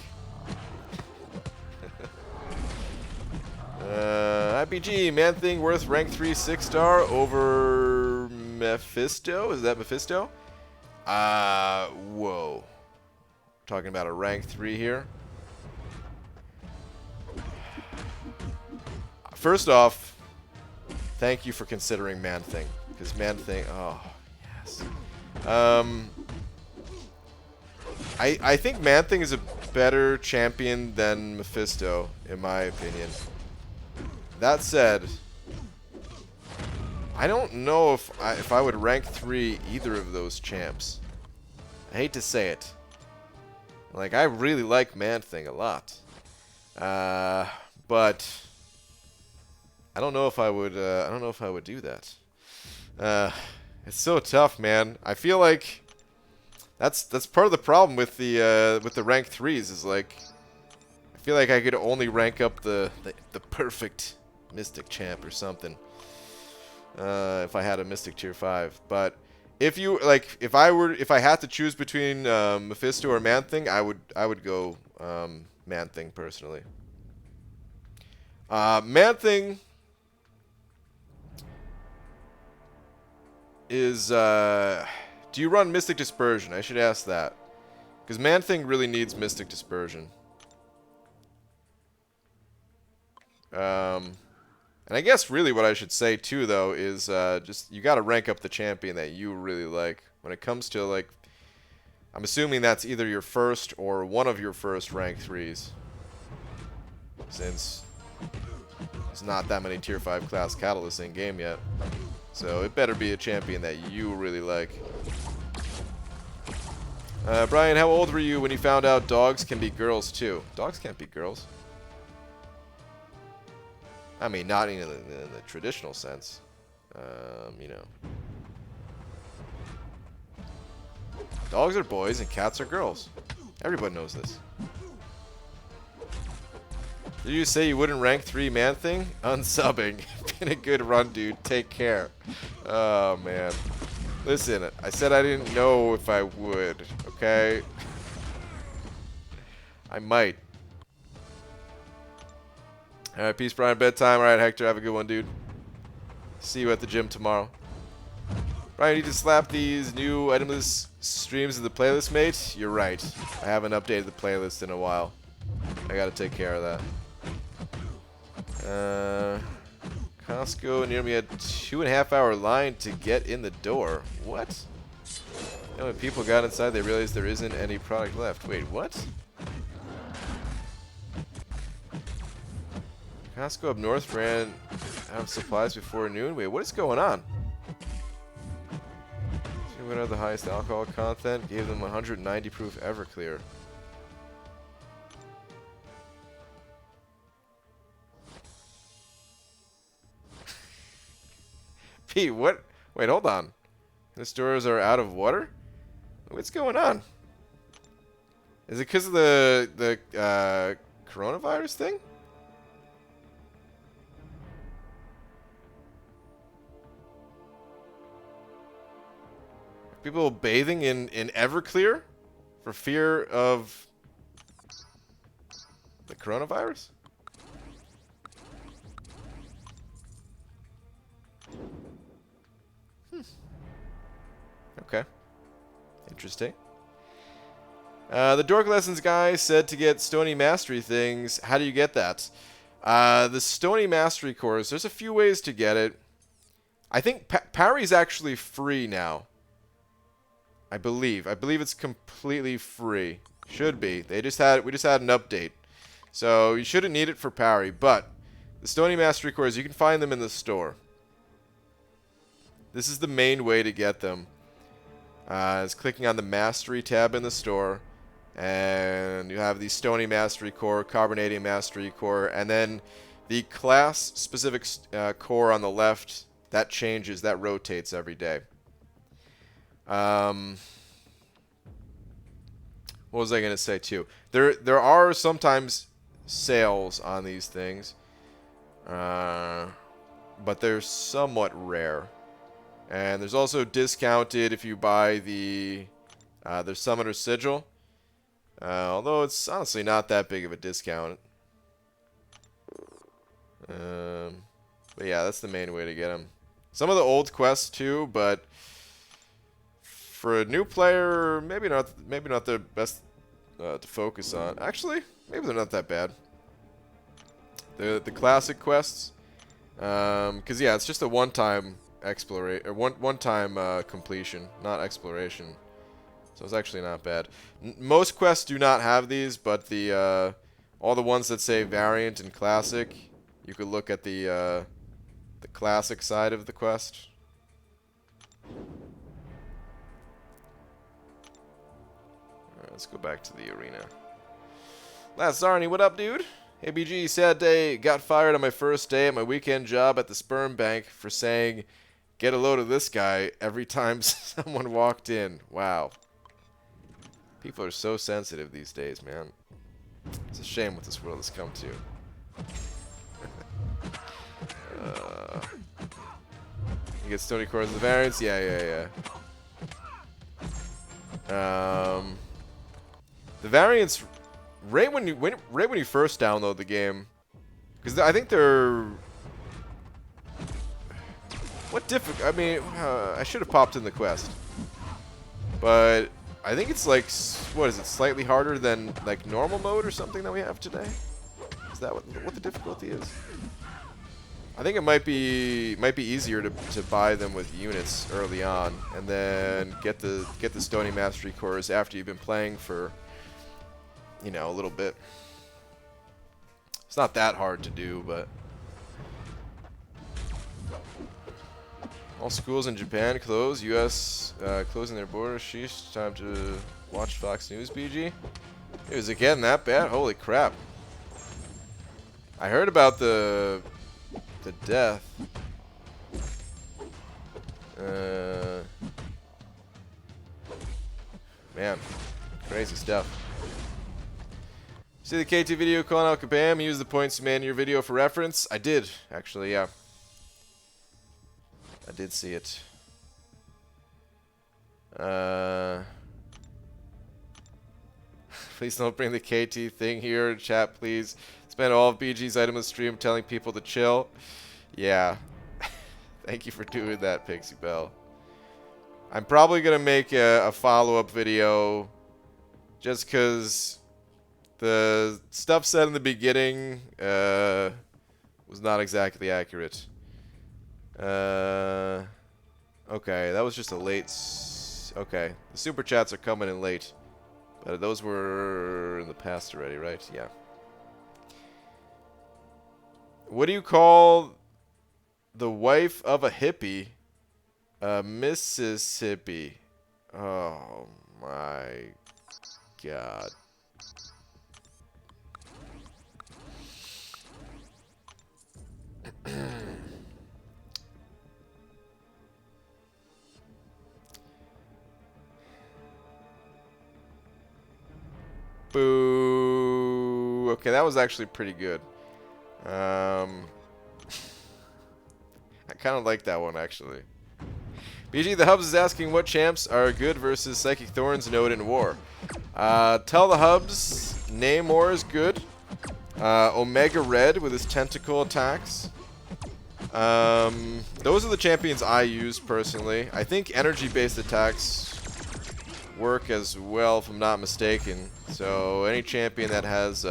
IPG, Man-Thing worth rank 3 6-star over Mephisto? Is that Mephisto? Whoa. Talking about a rank 3 here. First off, thank you for considering Man-Thing. Because Man-Thing, oh, yes. I think Man-Thing is a better champion than Mephisto, in my opinion. That said, I don't know if I would rank 3 either of those champs. I hate to say it. Like, I really like Man-Thing a lot. But I don't know if I would do that. It's so tough, man. I feel like that's part of the problem with the rank 3s is like I feel like I could only rank up the perfect Mystic champ or something. If I had a Mystic tier 5, but if I had to choose between Mephisto or Man-Thing, I would go Man-Thing personally. Man-Thing is do you run Mystic Dispersion? I should ask that, because Man-Thing really needs Mystic Dispersion. And I guess really what I should say too, though, is just you got to rank up the champion that you really like. When it comes to, like, I'm assuming that's either your first or one of your first rank 3s, since there's not that many tier 5 class catalysts in game yet. So it better be a champion that you really like. Brian, how old were you when you found out dogs can be girls too? Dogs can't be girls. I mean, not in the traditional sense. You know. Dogs are boys and cats are girls. Everybody knows this. Did you say you wouldn't rank 3 Man-Thing? Unsubbing. Been a good run, dude. Take care. Oh, man. Listen, I said I didn't know if I would, okay? I might. Alright, peace, Brian. Bedtime. Alright, Hector, have a good one, dude. See you at the gym tomorrow. Brian, you need to slap these new itemless streams in the playlist, mate? You're right. I haven't updated the playlist in a while. I gotta take care of that. Costco near me had 2.5 hour line to get in the door. What? You know, when people got inside, they realized there isn't any product left. Wait, what? Costco up north ran out of supplies before noon. Wait, what is going on? She went out the highest alcohol content, gave them 190 proof Everclear. Pete, what? Wait, hold on. The stores are out of water? What's going on? Is it because of the coronavirus thing? People bathing in Everclear for fear of the coronavirus? Okay. Interesting. The Dork Lessons guy said to get Stony Mastery things. How do you get that? The Stony Mastery course, there's a few ways to get it. I think Parry's actually free now. I believe it's completely free. Should be. We just had an update. So you shouldn't need it for Parry, but the Stony Mastery cores, you can find them in the store. This is the main way to get them. Is clicking on the Mastery tab in the store, and you have the Stony Mastery core, Carbonadium Mastery core, and then the class-specific core on the left. That changes, that rotates every day. What was I gonna say too? There are sometimes sales on these things, but they're somewhat rare. And there's also discounted if you buy their Summoner Sigil. Although it's honestly not that big of a discount. But yeah, that's the main way to get them. Some of the old quests too, but for a new player, maybe not the best to focus on. Actually, maybe they're not that bad. The classic quests, because yeah, it's just a one-time exploration or one-time completion, not exploration. So it's actually not bad. Most quests do not have these, but the all the ones that say variant and classic, you could look at the classic side of the quest. Alright, let's go back to the arena. Last Zarni, what up, dude? Hey BG, sad day. Got fired on my first day at my weekend job at the sperm bank for saying, "Get a load of this guy," every time someone walked in. Wow. People are so sensitive these days, man. It's a shame what this world has come to. You get Stony Cores and the variants? Yeah. The variants, right when you first download the game, because I think they're... What difficult? I mean, I should have popped in the quest, but I think it's like, what is it? Slightly harder than like normal mode or something that we have today. Is that what the difficulty is? I think it might be easier to buy them with units early on, and then get the Stony Mastery cores after you've been playing for, you know, a little bit. It's not that hard to do, but all schools in Japan close. U.S. Closing their borders. Sheesh. Time to watch Fox News. BG. It was again that bad. Holy crap! I heard about the death. Man, crazy stuff. See the KT video calling out Kabam? Use the points you made in your video for reference. I did, actually, yeah. I did see it. Please don't bring the KT thing here. Chat, please. Spend all of BG's item stream telling people to chill. Yeah. Thank you for doing that, Pixie Bell. I'm probably going to make a follow-up video just because the stuff said in the beginning was not exactly accurate. Okay, that was just a late... Okay, the super chats are coming in late. But those were in the past already, right? Yeah. What do you call the wife of a hippie? Mississippi. Oh my god. Boo. Okay, that was actually pretty good. I kind of like that one, actually. BG the Hubs is asking what champs are good versus Psychic Thorns Node in War. Tell the Hubs Namor is good. Omega Red with his tentacle attacks. Those are the champions I use personally. I think energy-based attacks work as well, if I'm not mistaken. So any champion that has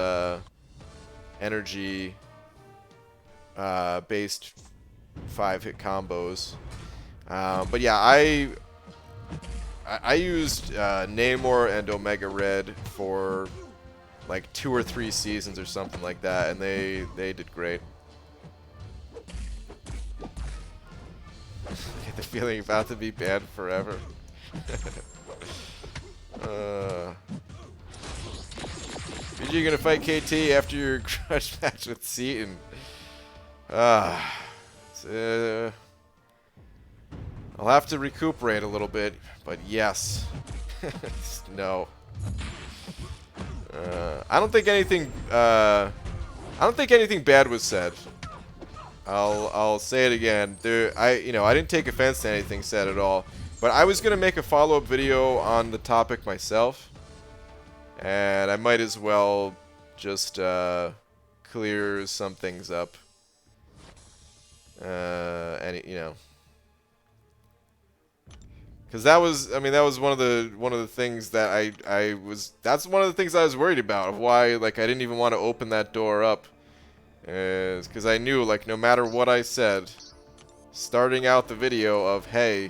energy based 5-hit combos. But yeah, I used Namor and Omega Red for like 2 or 3 seasons or something like that, and they did great. I get the feeling about to be banned forever. BG gonna fight KT after your grudge match with Seaton. I'll have to recuperate a little bit, but yes. No. I don't think anything bad was said. I'll say it again. I didn't take offense to anything said at all. But I was gonna make a follow-up video on the topic myself, and I might as well just clear some things up. And because that was one of the things that that's one of the things I was worried about, of why I didn't even want to open that door up, is because I knew no matter what I said, starting out the video of, hey,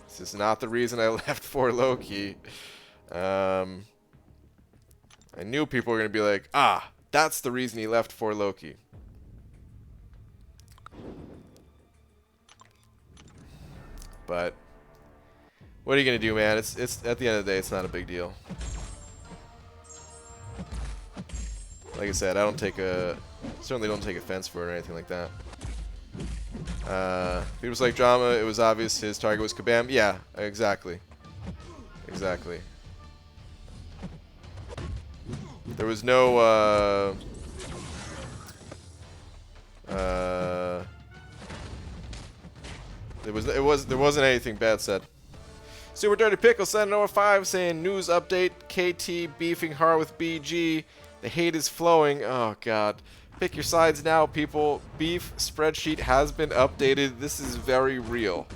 this is not the reason I left for Loki. I knew people were going to be like, ah, that's the reason he left for Loki. But what are you going to do, man? It's at the end of the day, it's not a big deal. Like I said, certainly don't take offense for it or anything like that. People's like drama, it was obvious his target was Kabam. Yeah, exactly. Exactly. There was no there wasn't anything bad said. Super Dirty Pickle sent over 5 saying news update, KT beefing hard with BG. The hate is flowing. Oh god. Pick your sides now, people. Beef spreadsheet has been updated. This is very real.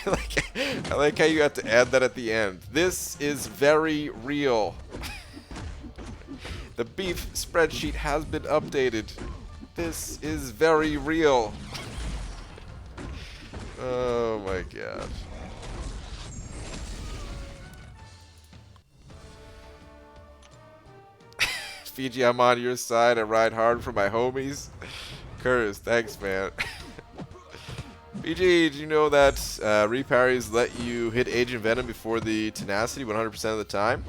I like how you have to add that at the end. This is very real. The beef spreadsheet has been updated. This is very real. Oh my god. Fiji, I'm on your side. I ride hard for my homies. Curtis, thanks, man. Fiji, did you know that reparries let you hit Agent Venom before the Tenacity 100% of the time?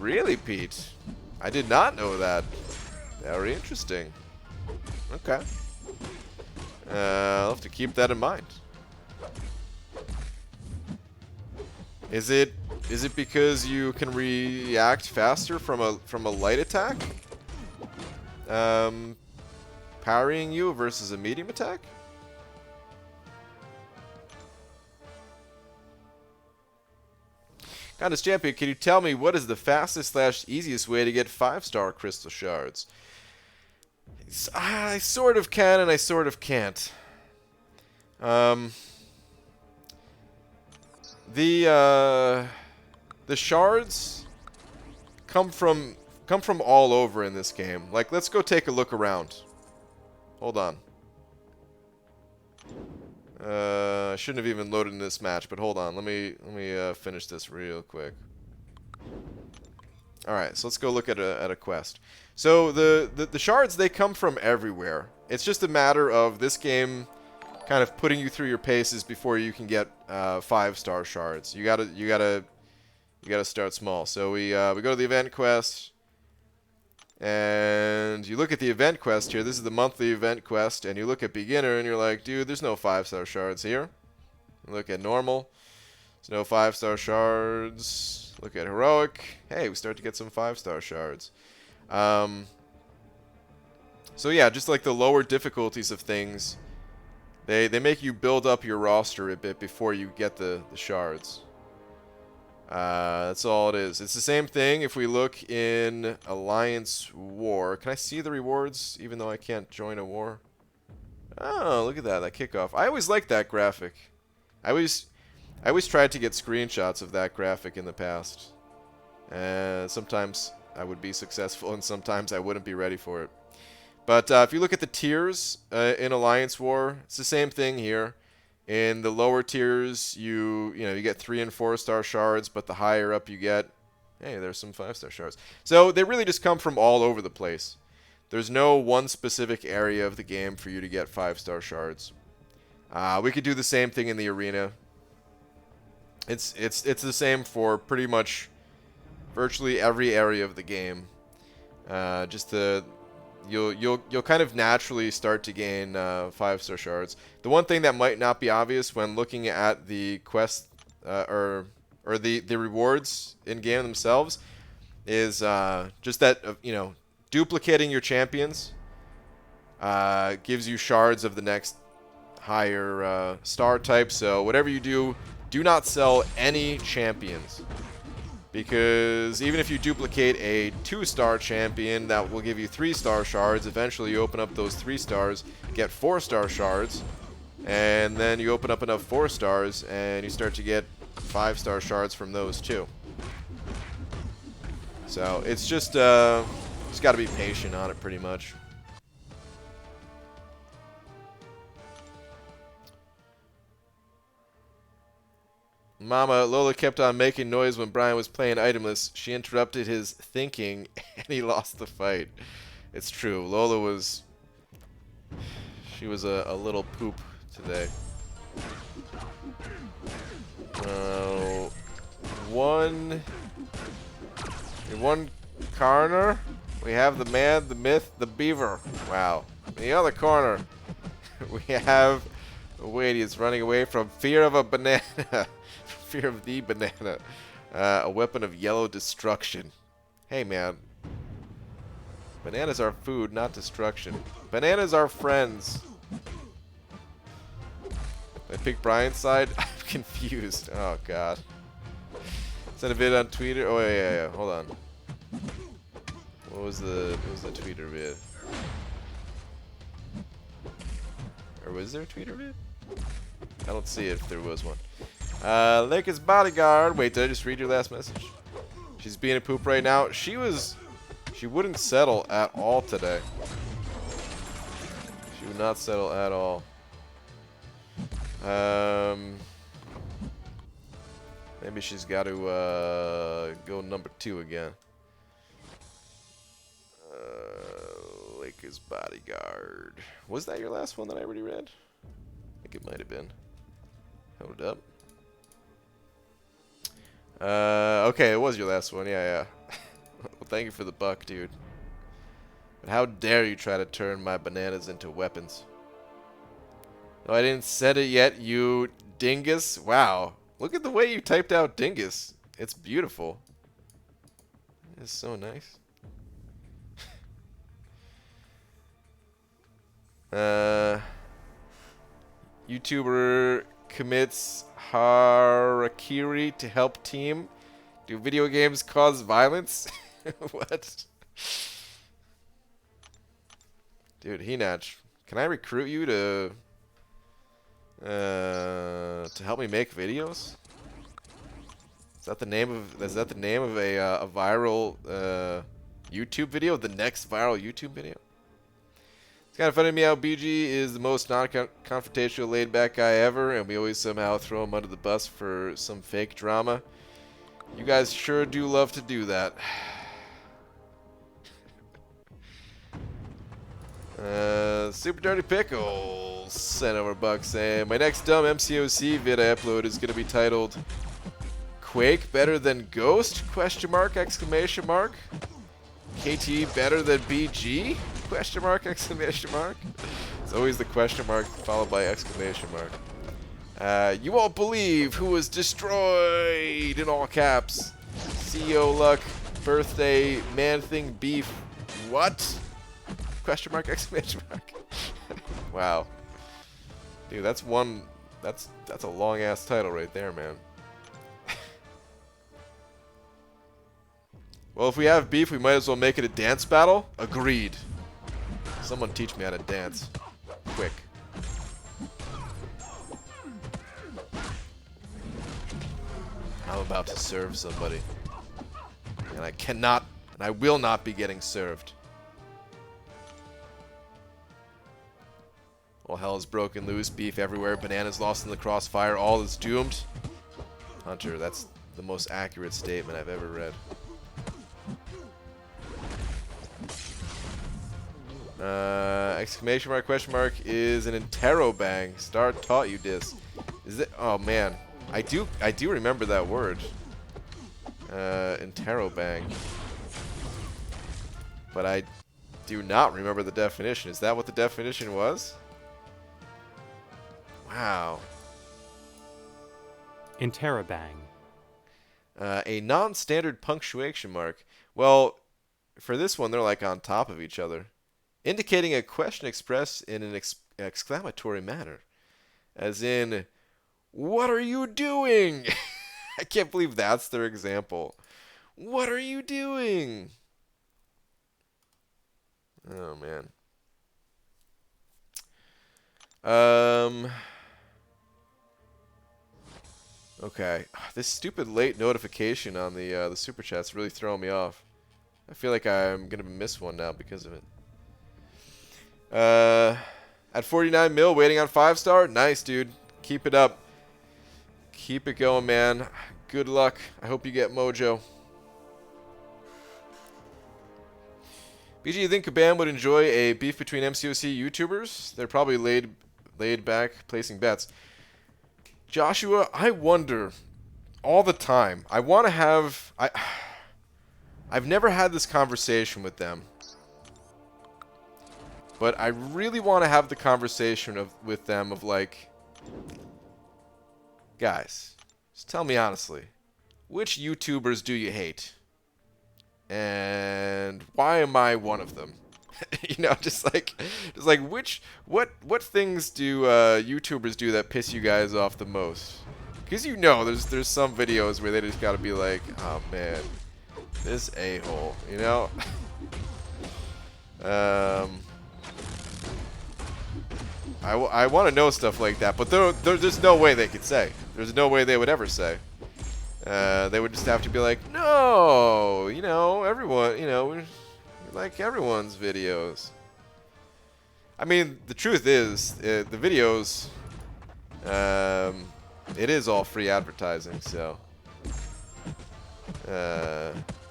Really, Pete? I did not know that. Very interesting. Okay. I'll have to keep that in mind. Is it because you can react faster from a light attack? Parrying you versus a medium attack? ContestChampion, can you tell me what is the fastest / easiest way to get 5-star crystal shards? I sort of can and I sort of can't. The shards come from all over in this game. Let's go take a look around. Hold on. I shouldn't have even loaded in this match, but hold on. Let me finish this real quick. All right, so let's go look at a quest. So the shards, they come from everywhere. It's just a matter of this game kind of putting you through your paces before you can get 5-star shards. You gotta start small. So we go to the event quest, and you look at the event quest here. This is the monthly event quest, and you look at beginner, and you're like, dude, there's no 5-star shards here. You look at normal, there's no 5-star shards. Look at heroic. Hey, we start to get some 5-star shards. So yeah, just like the lower difficulties of things, They make you build up your roster a bit before you get the shards. That's all it is. It's the same thing if we look in Alliance War. Can I see the rewards even though I can't join a war? Oh, look at that kickoff. I always liked that graphic. I always tried to get screenshots of that graphic in the past. Sometimes I would be successful and sometimes I wouldn't be ready for it. But if you look at the tiers in Alliance War, it's the same thing here. In the lower tiers, you get 3 and 4 star shards, but the higher up you get, hey, there's some 5-star shards. So they really just come from all over the place. There's no one specific area of the game for you to get 5-star shards. We could do the same thing in the arena. It's the same for pretty much virtually every area of the game. You'll kind of naturally start to gain 5-star shards. The one thing that might not be obvious when looking at the quest or the rewards in game themselves is just that duplicating your champions gives you shards of the next higher star type. So whatever you do, do not sell any champions. Because even if you duplicate a 2-star champion, that will give you 3-star shards. Eventually you open up those 3 stars, get 4-star shards, and then you open up enough 4 stars and you start to get 5-star shards from those too. So it's just got to be patient on it pretty much. Mama, Lola kept on making noise when Brian was playing itemless. She interrupted his thinking, and he lost the fight. It's true. Lola was... She was a little poop today. In one corner, we have the man, the myth, the beaver. Wow. In the other corner, we have... Wait, he's running away from fear of a banana. Fear of the banana. A weapon of yellow destruction. Hey, man. Bananas are food, not destruction. Bananas are friends. Did I pick Brian's side? I'm confused. Oh, God. Send a vid on Twitter. Oh, yeah. Hold on. What was the Twitter vid? Or was there a Twitter vid? I don't see it if there was one. Lakers bodyguard. Wait, did I just read your last message? She's being a poop right now. She wouldn't settle at all today. She would not settle at all. Maybe she's got to go number 2 again. Lakers bodyguard. Was that your last one that I already read? I think it might have been. Hold up. Okay, it was your last one. Yeah. Well, thank you for the buck, dude. But how dare you try to turn my bananas into weapons? No, I didn't set it yet, you dingus. Wow. Look at the way you typed out dingus. It's beautiful. It's so nice. YouTuber commits harakiri to help team. Do video games cause violence? What? Dude, Hinach, can I recruit you to help me make videos? Is that the name of a viral YouTube video? The next viral YouTube video? It's kind of funny to me how BG is the most non-confrontational, laid-back guy ever, and we always somehow throw him under the bus for some fake drama. You guys sure do love to do that. Super Dirty Pickles sent over a buck saying, my next dumb MCOC vid I upload is going to be titled Quake better than Ghost? Question mark, exclamation mark. KT better than BG? Question mark, exclamation mark. It's always the question mark followed by exclamation mark. You won't believe who was destroyed in all caps. CEO Luck, birthday, man thing, beef. What? Question mark, exclamation mark. Wow. Dude, that's one. That's a long ass title right there, man. Well, if we have beef, we might as well make it a dance battle. Agreed. Someone teach me how to dance. Quick. I'm about to serve somebody. And I cannot, and I will not be getting served. All hell is broken loose, beef everywhere, bananas lost in the crossfire, all is doomed. Hunter, that's the most accurate statement I've ever read. Exclamation mark, question mark is an interrobang. Star taught you this. Is it? Oh man, I do remember that word. Interrobang. But I do not remember the definition. Is that what the definition was? Wow. Interrobang. A non-standard punctuation mark. Well, for this one, they're like on top of each other. Indicating a question expressed in an exclamatory manner. As in, what are you doing? I can't believe that's their example. What are you doing? Oh, man. Okay. This stupid late notification on the super chat's really throwing me off. I feel like I'm gonna miss one now because of it. At 49 mil, waiting on 5-star. Nice, dude. Keep it up. Keep it going, man. Good luck. I hope you get Mojo. BG, you think Kabam would enjoy a beef between MCOC YouTubers? They're probably laid back, placing bets. Joshua, I wonder all the time. I want to have... I've never had this conversation with them. But I really want to have the conversation with them of like, guys, just tell me honestly, which YouTubers do you hate? And why am I one of them? You know, just like what things do YouTubers do that piss you guys off the most? Because you know, there's some videos where they just gotta be like, oh man, this a-hole, you know? I want to know stuff like that, but there's no way they could say. There's no way they would ever say. They would just have to be like, no, you know, everyone, you know, we like everyone's videos. I mean, the truth is, the videos, it is all free advertising, so.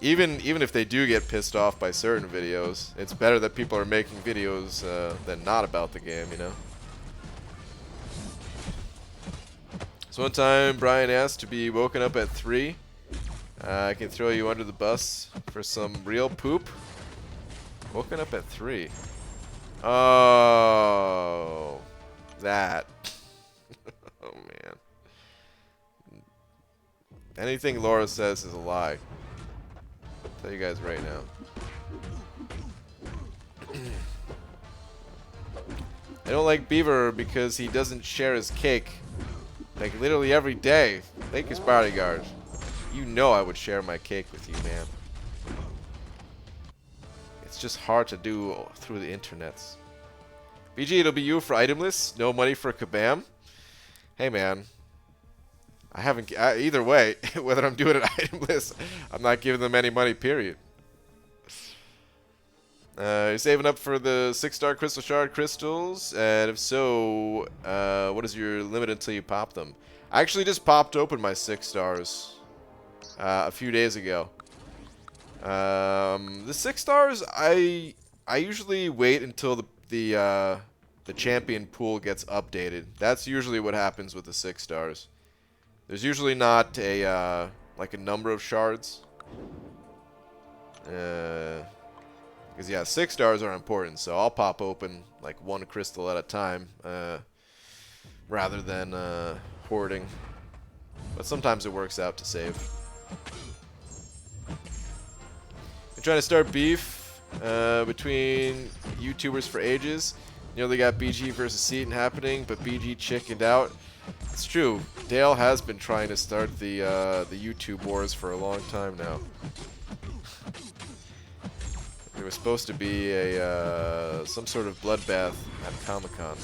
Even if they do get pissed off by certain videos, it's better that people are making videos than not about the game, you know? So one time, Brian asked to be woken up at 3. I can throw you under the bus for some real poop. Woken up at 3. Oh, that. Oh, man. Anything Laura says is a lie. I'll tell you guys right now. I don't like Beaver because he doesn't share his cake. Like, literally every day. Thank you, bodyguard. You know I would share my cake with you, man. It's just hard to do through the internets. BG, it'll be you for itemless. No money for Kabam. Hey, man. I haven't... either way, whether I'm doing it itemless, I'm not giving them any money, period. You're saving up for the 6-star Crystal Shard crystals, and if so, what is your limit until you pop them? I actually just popped open my 6 stars a few days ago. The 6 stars, I usually wait until the champion pool gets updated. That's usually what happens with the 6 stars. There's usually not a like a number of shards. Because, yeah, 6 stars are important, so I'll pop open, like, 1 crystal at a time, rather than hoarding. But sometimes it works out to save. I'm trying to start beef between YouTubers for ages. Nearly got BG versus Seaton happening, but BG chickened out. It's true. Dale has been trying to start the YouTube wars for a long time now. There was supposed to be a some sort of bloodbath at Comic-Con.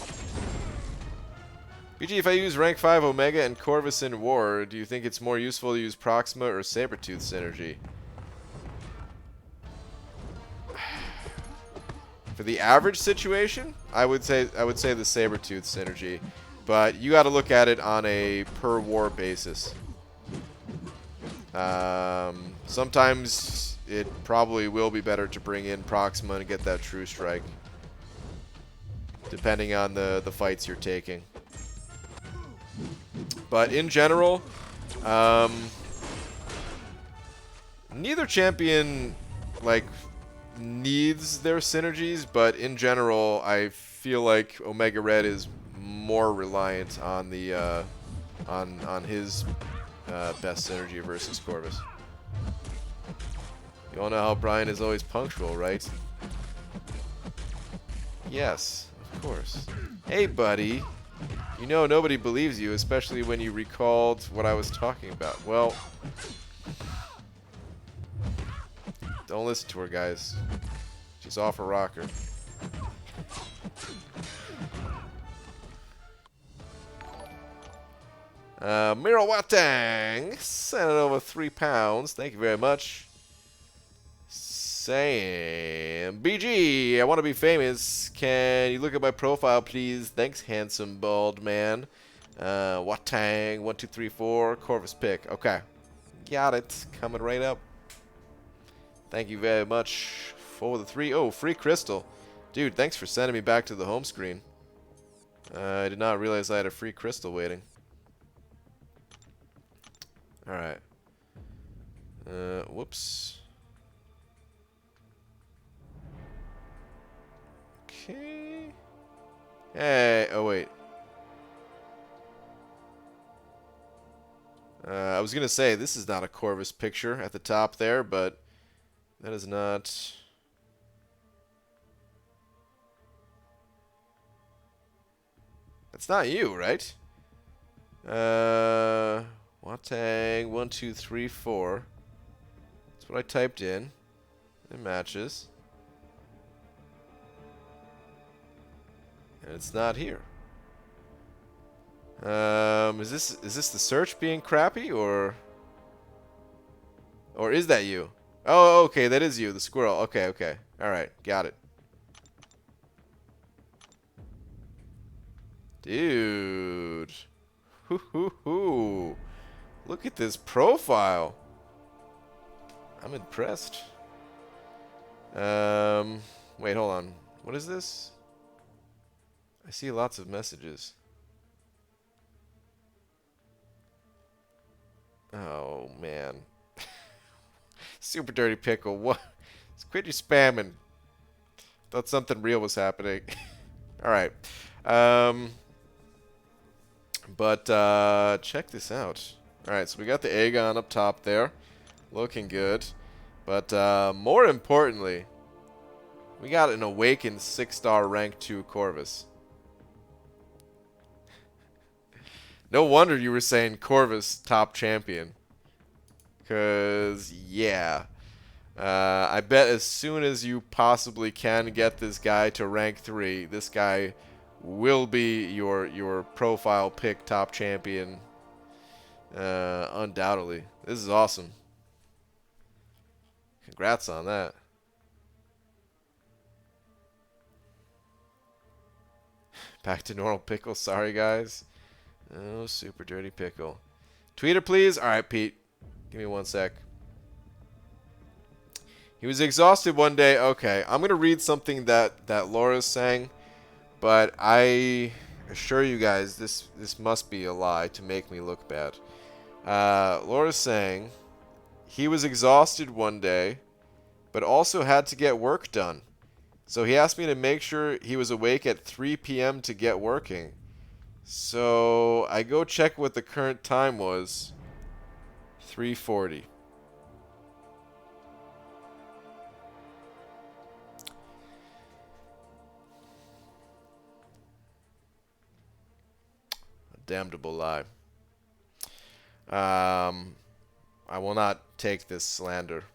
BG, if I use rank 5 Omega and Corvus in war, do you think it's more useful to use Proxima or Sabretooth synergy? For the average situation, I would say the Sabretooth synergy, but you got to look at it on a per war basis. Sometimes it probably will be better to bring in Proxima and get that true strike, depending on the fights you're taking. But in general, neither champion needs their synergies, but in general, I feel like Omega Red is more reliant on the on his best synergy versus Corvus. You all know how Brian is always punctual, right? Yes, of course. Hey, buddy. You know nobody believes you, especially when you recalled what I was talking about. Well, don't listen to her, guys. She's off a rocker. Miro Watang sent it over £3. Thank you very much. Saying, BG, I want to be famous. Can you look at my profile, please? Thanks, handsome bald man. Watang, 1, 2, 3, 4, Corvus pick. Okay, got it. Coming right up. Thank you very much for the 3. Oh, free crystal. Dude, thanks for sending me back to the home screen. I did not realize I had a free crystal waiting. Alright. Whoops. Okay. Hey, oh wait. I was gonna say, this is not a Corvus picture at the top there, but that is not... That's not you, right? Watang, 1, 2, 3, 4. That's what I typed in. It matches. And it's not here. Is this the search being crappy, or is that you? Oh, okay, that is you, the squirrel. Okay, okay. All right, got it. Dude. Hoo hoo hoo. Look at this profile. I'm impressed. Wait, hold on. What is this? I see lots of messages. Oh, man. Super Dirty Pickle. What? Quit your spamming. Thought something real was happening. Alright. But check this out. Alright, so we got the Aegon up top there. Looking good. But more importantly, we got an Awakened 6-star rank 2 Corvus. No wonder you were saying Corvus top champion. Because, yeah. I bet as soon as you possibly can get this guy to rank 3, this guy will be your profile pick top champion. Undoubtedly. This is awesome. Congrats on that. Back to normal pickle. Sorry, guys. Oh, Super Dirty Pickle. Tweeter, please. All right, Pete. Give me 1 sec. He was exhausted one day. Okay, I'm going to read something that Laura's saying, but I assure you guys this must be a lie to make me look bad. Laura's saying he was exhausted one day, but also had to get work done. So he asked me to make sure he was awake at 3 p.m. to get working. So I go check what the current time was. 3:40. damnable lie. I will not take this slander.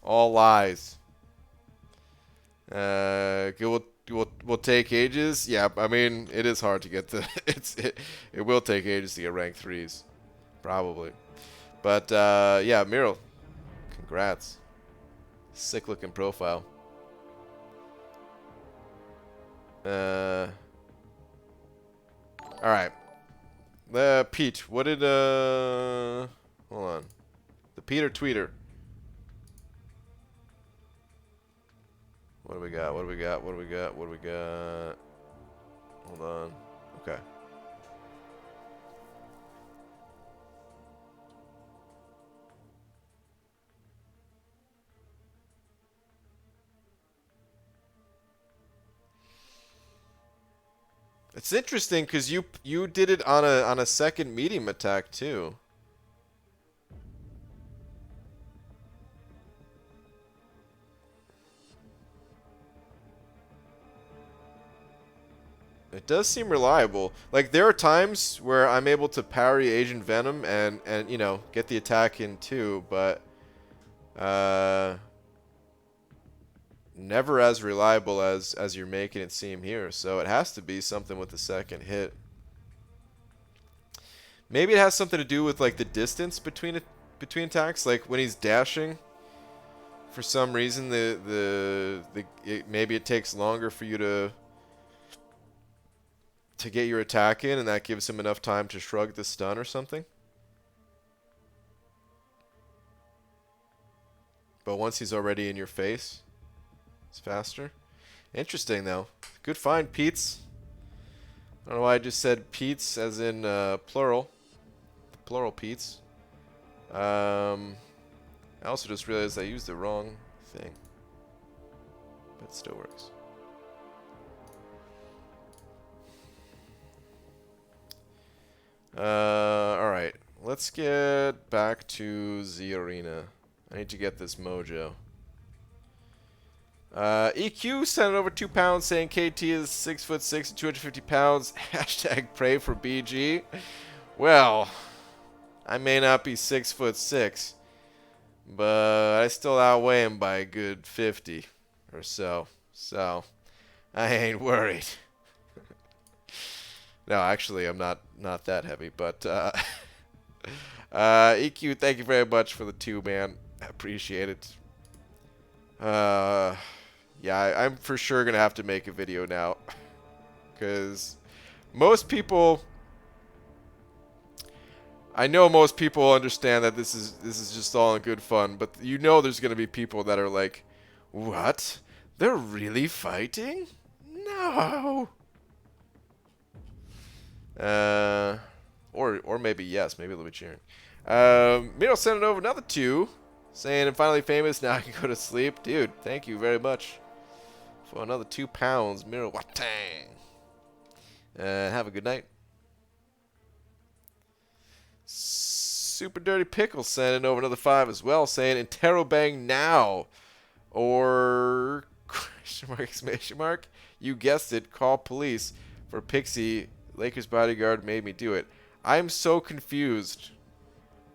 All lies. Will take ages. Yeah, I mean it is hard to get to. It will take ages to get rank 3s, probably. But yeah, Miro, congrats. Sick looking profile. All right. Pete, what did hold on. The Peter Tweeter. What do we got? What do we got? What do we got? What do we got? Hold on. Okay. It's interesting because you did it on a second medium attack too. It does seem reliable. Like there are times where I'm able to parry Agent Venom and you know get the attack in too, but never as reliable as you're making it seem here. So it has to be something with the second hit. Maybe it has something to do with like the distance between attacks. Like when he's dashing, for some reason maybe it takes longer for you to get your attack in, and that gives him enough time to shrug the stun or something. But once he's already in your face, it's faster. Interesting, though. Good find, Pete's. I don't know why I just said Pete's as in plural. Plural Pete's. I also just realized I used the wrong thing. But it still works. Alright. Let's get back to the arena. I need to get this Mojo. EQ sent over £2 saying KT is 6'6" and 250 pounds. Hashtag pray for BG. Well, I may not be 6'6", but I still outweigh him by a good 50 or so. So, I ain't worried. No, actually, I'm not that heavy, but EQ, thank you very much for the 2, man. I appreciate it. Yeah, I'm for sure gonna have to make a video now, because most people, I know most people understand that this is just all in good fun, but you know there's gonna be people that are like, what? They're really fighting? No. Or maybe yes, maybe they'll be cheering. Miro sent it over another 2, saying I'm finally famous, now I can go to sleep. Dude, thank you very much for another £2, Miro Watang. Have a good night. Super Dirty Pickle sent it over another 5 as well, saying interrobang now. Or exclamation mark. You guessed it, call police for Pixie. Lakers bodyguard made me do it. I'm so confused.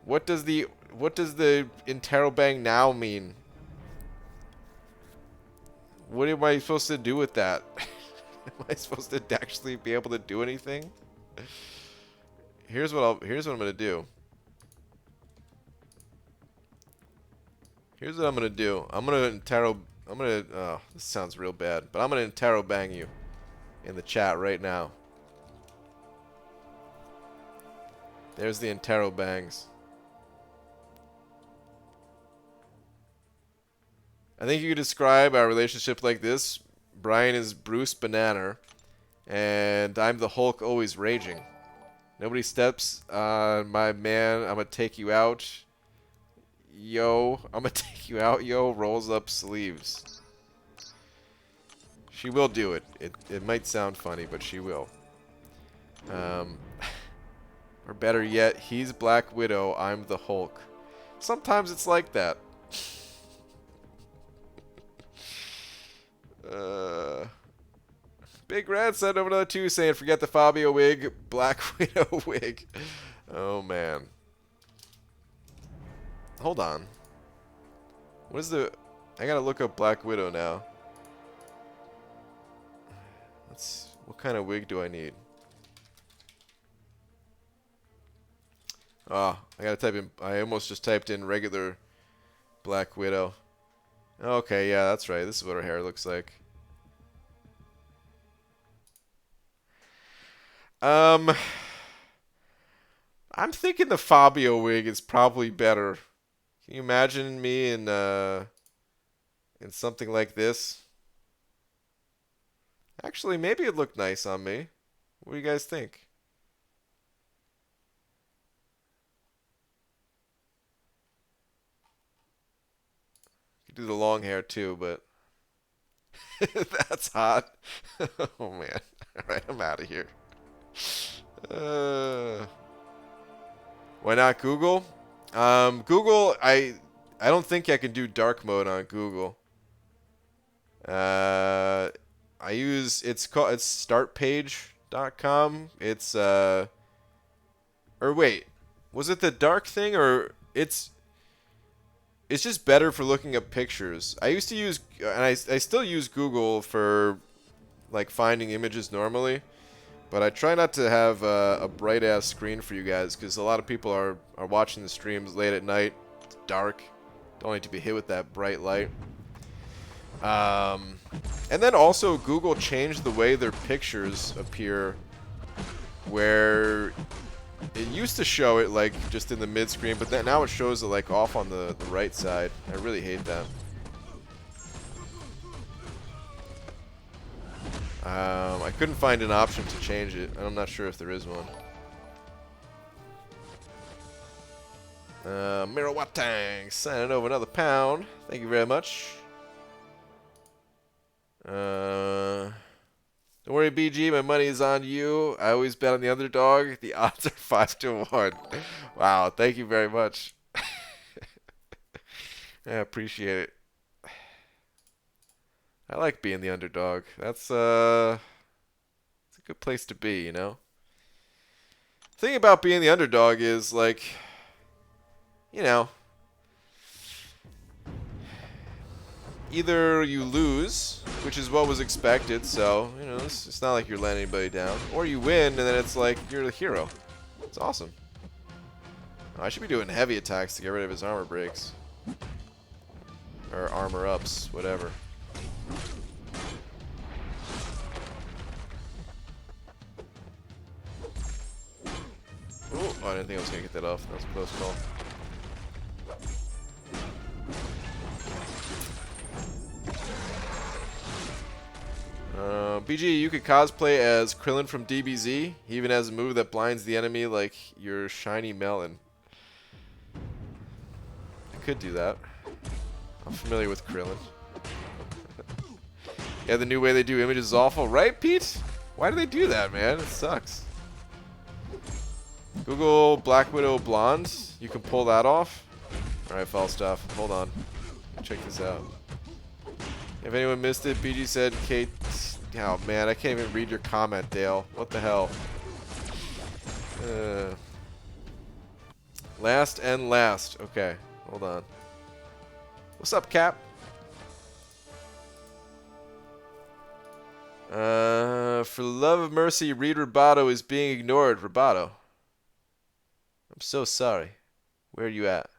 What does the interrobang now mean? What am I supposed to do with that? Am I supposed to actually be able to do anything? Here's what I'm gonna do. Here's what I'm gonna do. Oh, this sounds real bad, but I'm gonna interrobang you in the chat right now. There's the interrobangs. I think you could describe our relationship like this. Brian is Bruce Banana, and I'm the Hulk always raging. Nobody steps on my man. I'm gonna take you out. Yo, I'm gonna take you out, yo. Rolls up sleeves. She will do it. It might sound funny, but she will. Or better yet, he's Black Widow, I'm the Hulk. Sometimes it's like that. Big Red sent over another 2 saying, forget the Fabio wig, Black Widow wig. Oh, man. Hold on. What is the... I gotta look up Black Widow now. What kind of wig do I need? Oh, I gotta type in... I almost just typed in regular Black Widow. Okay, yeah, that's right. This is what her hair looks like. I'm thinking the Fabio wig is probably better. Can you imagine me in something like this? Actually, maybe it looked nice on me. What do you guys think? You could do the long hair too, but that's hot. Oh man. Alright, I'm out of here. Why not Google? Google, I don't think I can do dark mode on Google. I use it's startpage.com. It's or wait, was it the dark thing or it's just better for looking up pictures. I used to use and I still use Google for like finding images normally. But I try not to have a bright-ass screen for you guys because a lot of people are watching the streams late at night. It's dark. Don't need to be hit with that bright light. And then also Google changed the way their pictures appear where it used to show it like just in the mid-screen, but then now it shows it like off on the right side. I really hate that. I couldn't find an option to change it. I'm not sure if there is one. Mirawatang signing over another pound. Thank you very much. Don't worry, BG. My money is on you. I always bet on the underdog. The odds are 5-1. Wow. Thank you very much. I appreciate it. I like being the underdog. It's a good place to be, you know? The thing about being the underdog is, like, you know, either you lose, which is what was expected, so, you know, it's not like you're letting anybody down, or you win, and then it's like you're the hero. It's awesome. Oh, I should be doing heavy attacks to get rid of his armor breaks. Or armor ups, whatever. Oh, I didn't think I was going to get that off. That was a close call. BG, you could cosplay as Krillin from DBZ. He even has a move that blinds the enemy like your shiny melon. I could do that. I'm familiar with Krillin. Yeah, the new way they do images is awful. Right, Pete? Why do they do that, man? It sucks. Google Black Widow Blonde. You can pull that off. Alright, false stuff. Hold on. Check this out. If anyone missed it, BG said Kate... Oh, man, I can't even read your comment, Dale. What the hell? Last and last. Okay, hold on. What's up, Cap? For the love of mercy, Reed Roboto is being ignored. Roboto. I'm so sorry. Where are you at?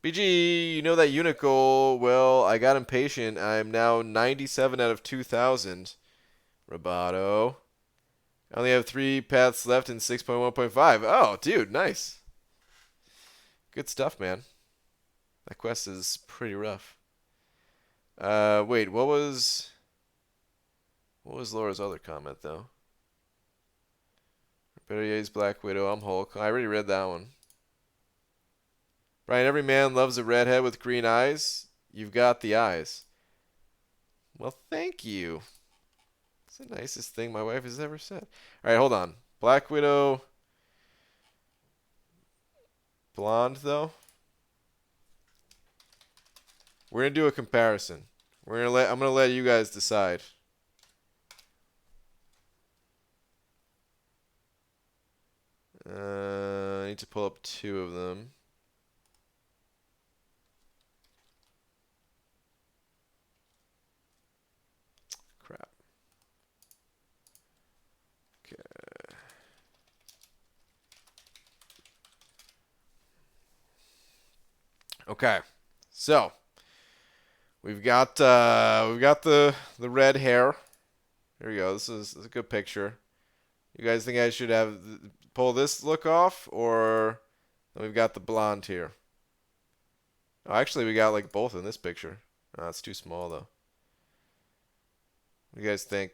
BG, you know that unit goal? Well, I got impatient. I'm now 97 out of 2,000. Roboto. I only have 3 paths left in 6.1.5. Oh, dude, nice. Good stuff, man. That quest is pretty rough. Wait, what was Laura's other comment, though? Berrier's Black Widow. I'm Hulk. I already read that one. Brian, every man loves a redhead with green eyes. You've got the eyes. Well, thank you. It's the nicest thing my wife has ever said. All right, hold on. Black Widow. Blonde, though. We're going to do a comparison. I'm going to let you guys decide. need to pull up 2 of them. Crap. Okay. Okay. So we've got the red hair. Here we go. This is a good picture. You guys think I should have pull this look off, or we've got the blonde here? Oh, actually, we got like both in this picture. Oh, it's too small though. What do you guys think?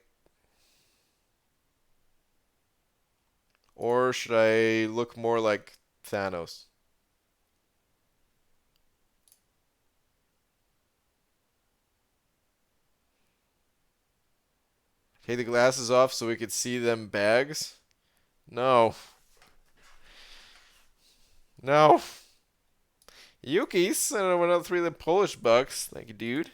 Or should I look more like Thanos? Take the glasses off so we could see them bags? No. No. Yuki's. I don't know, another 3 of the Polish bucks. Thank you, dude.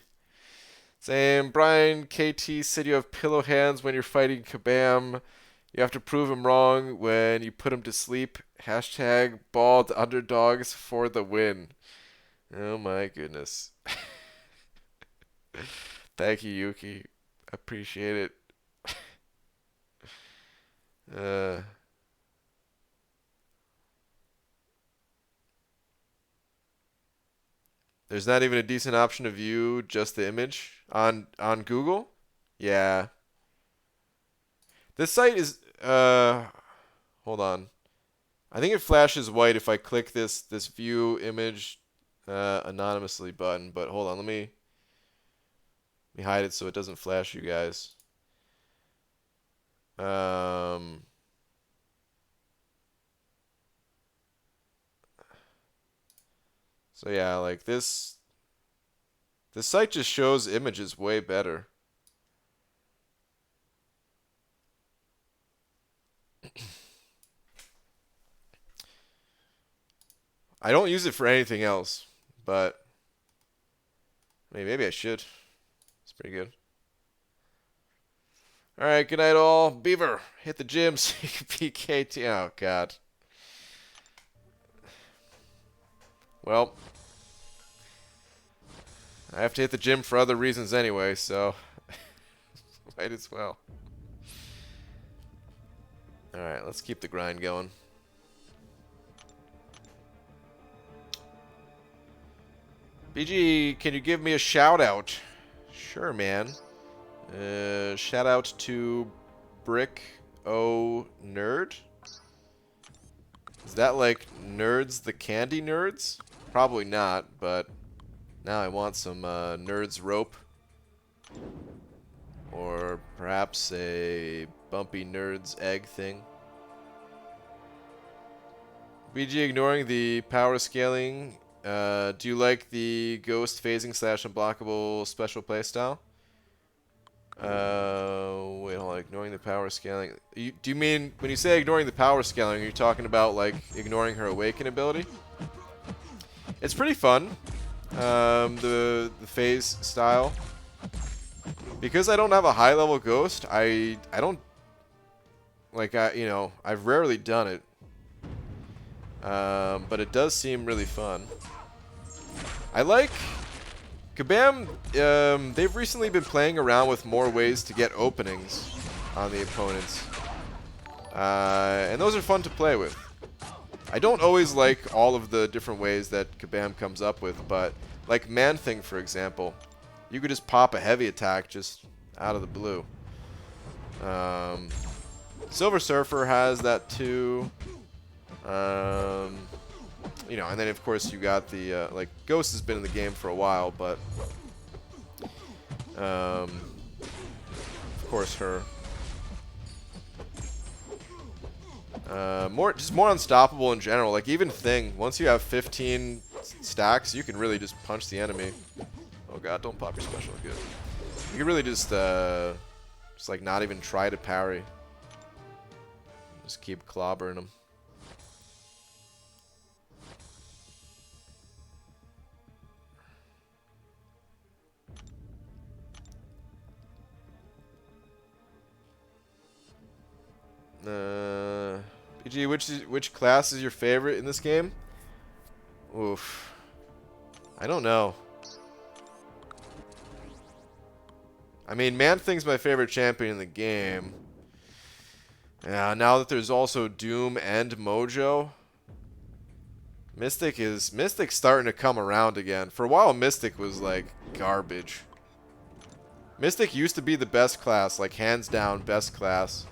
Same. Brian KT said you have pillow hands when you're fighting Kabam. You have to prove him wrong when you put him to sleep. Hashtag bald underdogs for the win. Oh my goodness. Thank you, Yuki. Appreciate it. There's not even a decent option to view just the image on Google. Yeah. This site is hold on. I think it flashes white if I click this view image anonymously button, but hold on, let me hide it so it doesn't flash you guys. So yeah, like this site just shows images way better. I don't use it for anything else, but maybe I should. It's pretty good. All right, good night all. Beaver, hit the gym so you can be KT. Oh, God. Well, I have to hit the gym for other reasons anyway, so might as well. All right, let's keep the grind going. BG, can you give me a shout out? Sure, man. Shout out to Brick O Nerd. Is that like Nerds the Candy Nerds? Probably not, but now I want some Nerds rope. Or perhaps a Bumpy Nerds egg thing. BG ignoring the power scaling. Do you like the ghost phasing / unblockable special playstyle? Wait, hold on. Ignoring the power scaling. Do you mean, when you say ignoring the power scaling, are you talking about, like, ignoring her awaken ability? It's pretty fun. The phase style. Because I don't have a high level ghost, I don't, like, I've rarely done it. But it does seem really fun. I like Kabam. They've recently been playing around with more ways to get openings on the opponents, and those are fun to play with. I don't always like all of the different ways that Kabam comes up with, but like Man-Thing, for example, you could just pop a heavy attack just out of the blue. Silver Surfer has that too. You know, and then of course you got the like Ghost has been in the game for a while, but of course her. Just more unstoppable in general. Like even Thing, once you have 15 stacks, you can really just punch the enemy. Oh God, don't pop your special. Good. You can really just like not even try to parry. Just keep clobbering them. PG, which class is your favorite in this game? Oof. I don't know. I mean, Man-Thing's my favorite champion in the game. Yeah, now that there's also Doom and Mojo, Mystic's starting to come around again. For a while, Mystic was like garbage. Mystic used to be the best class, like hands down best class.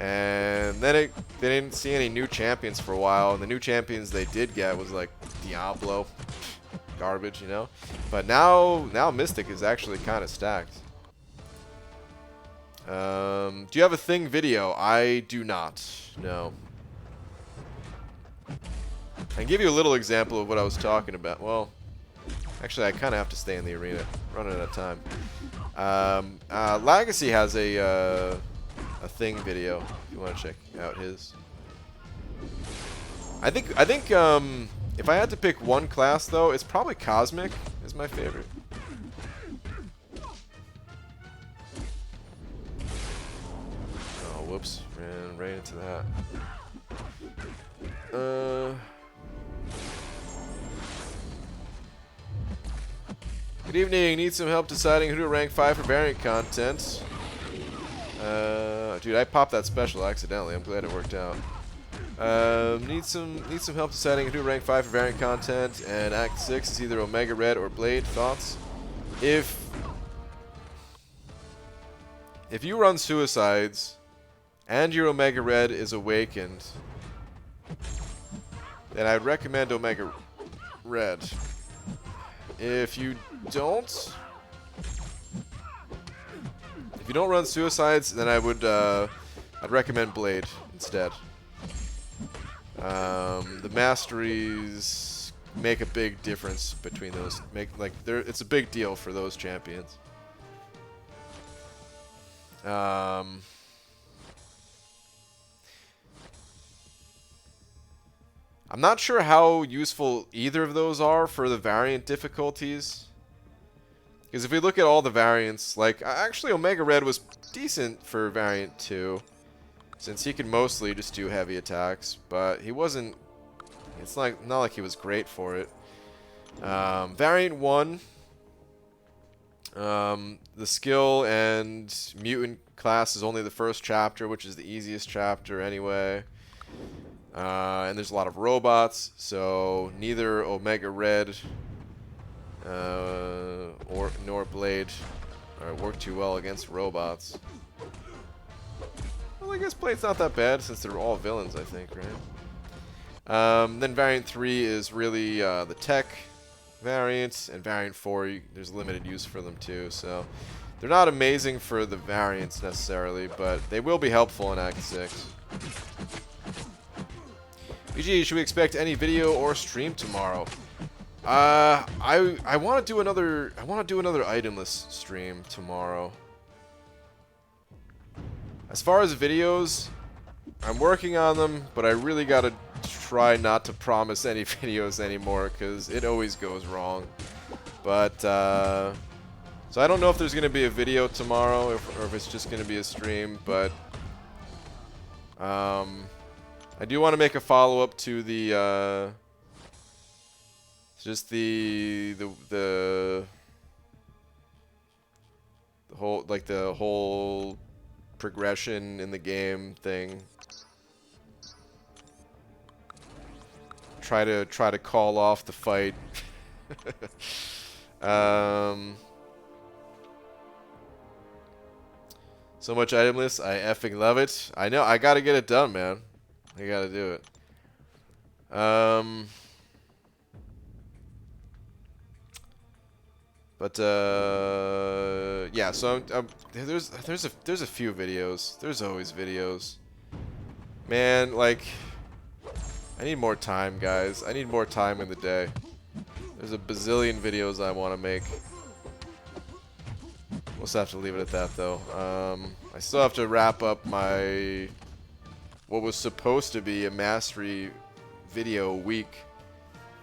And then they didn't see any new champions for a while, and the new champions they did get was like Diablo, garbage, you know. But now Mystic is actually kind of stacked. Do you have a Thing video? I do not. No. I can give you a little example of what I was talking about. Well, actually, I kind of have to stay in the arena. Running out of time. Legacy has a Thing video. If you want to check out his. I think if I had to pick one class though, it's probably Cosmic is my favorite. Oh, whoops! Ran right into that. Good evening. Need some help deciding who to rank 5 for variant content. Dude, I popped that special accidentally. I'm glad it worked out. Need some help deciding who to rank 5 for variant content, and Act 6 is either Omega Red or Blade. Thoughts? If you run Suicides and your Omega Red is Awakened, then I'd recommend Omega Red. If you don't run Suicides, then I'd recommend Blade instead. The masteries make a big difference between those. It's a big deal for those champions. I'm not sure how useful either of those are for the variant difficulties. Because if we look at all the variants, like, actually Omega Red was decent for variant 2. Since he can mostly just do heavy attacks. But he wasn't... It's not like he was great for it. Variant 1. The skill and mutant class is only the first chapter, which is the easiest chapter anyway. And there's a lot of robots, so neither Omega Red nor Blade work too well against robots. Well, I guess Blade's not that bad since they're all villains, I think, right? Then Variant 3 is really the tech variant, and Variant 4, there's limited use for them too, so they're not amazing for the variants necessarily, but they will be helpful in Act 6. BG, should we expect any video or stream tomorrow? I want to do another itemless stream tomorrow. As far as videos, I'm working on them, but I really gotta try not to promise any videos anymore because it always goes wrong. But so I don't know if there's gonna be a video tomorrow or if it's just gonna be a stream, but I do want to make a follow-up to the just the whole progression in the game thing. Try to call off the fight. So much itemless, I effing love it. I know, I gotta get it done, man. I gotta do it. Yeah. So there's a few videos. There's always videos. Man, like, I need more time, guys. I need more time in the day. There's a bazillion videos I want to make. We'll just have to leave it at that, though. I still have to wrap up my... what was supposed to be a mastery video week,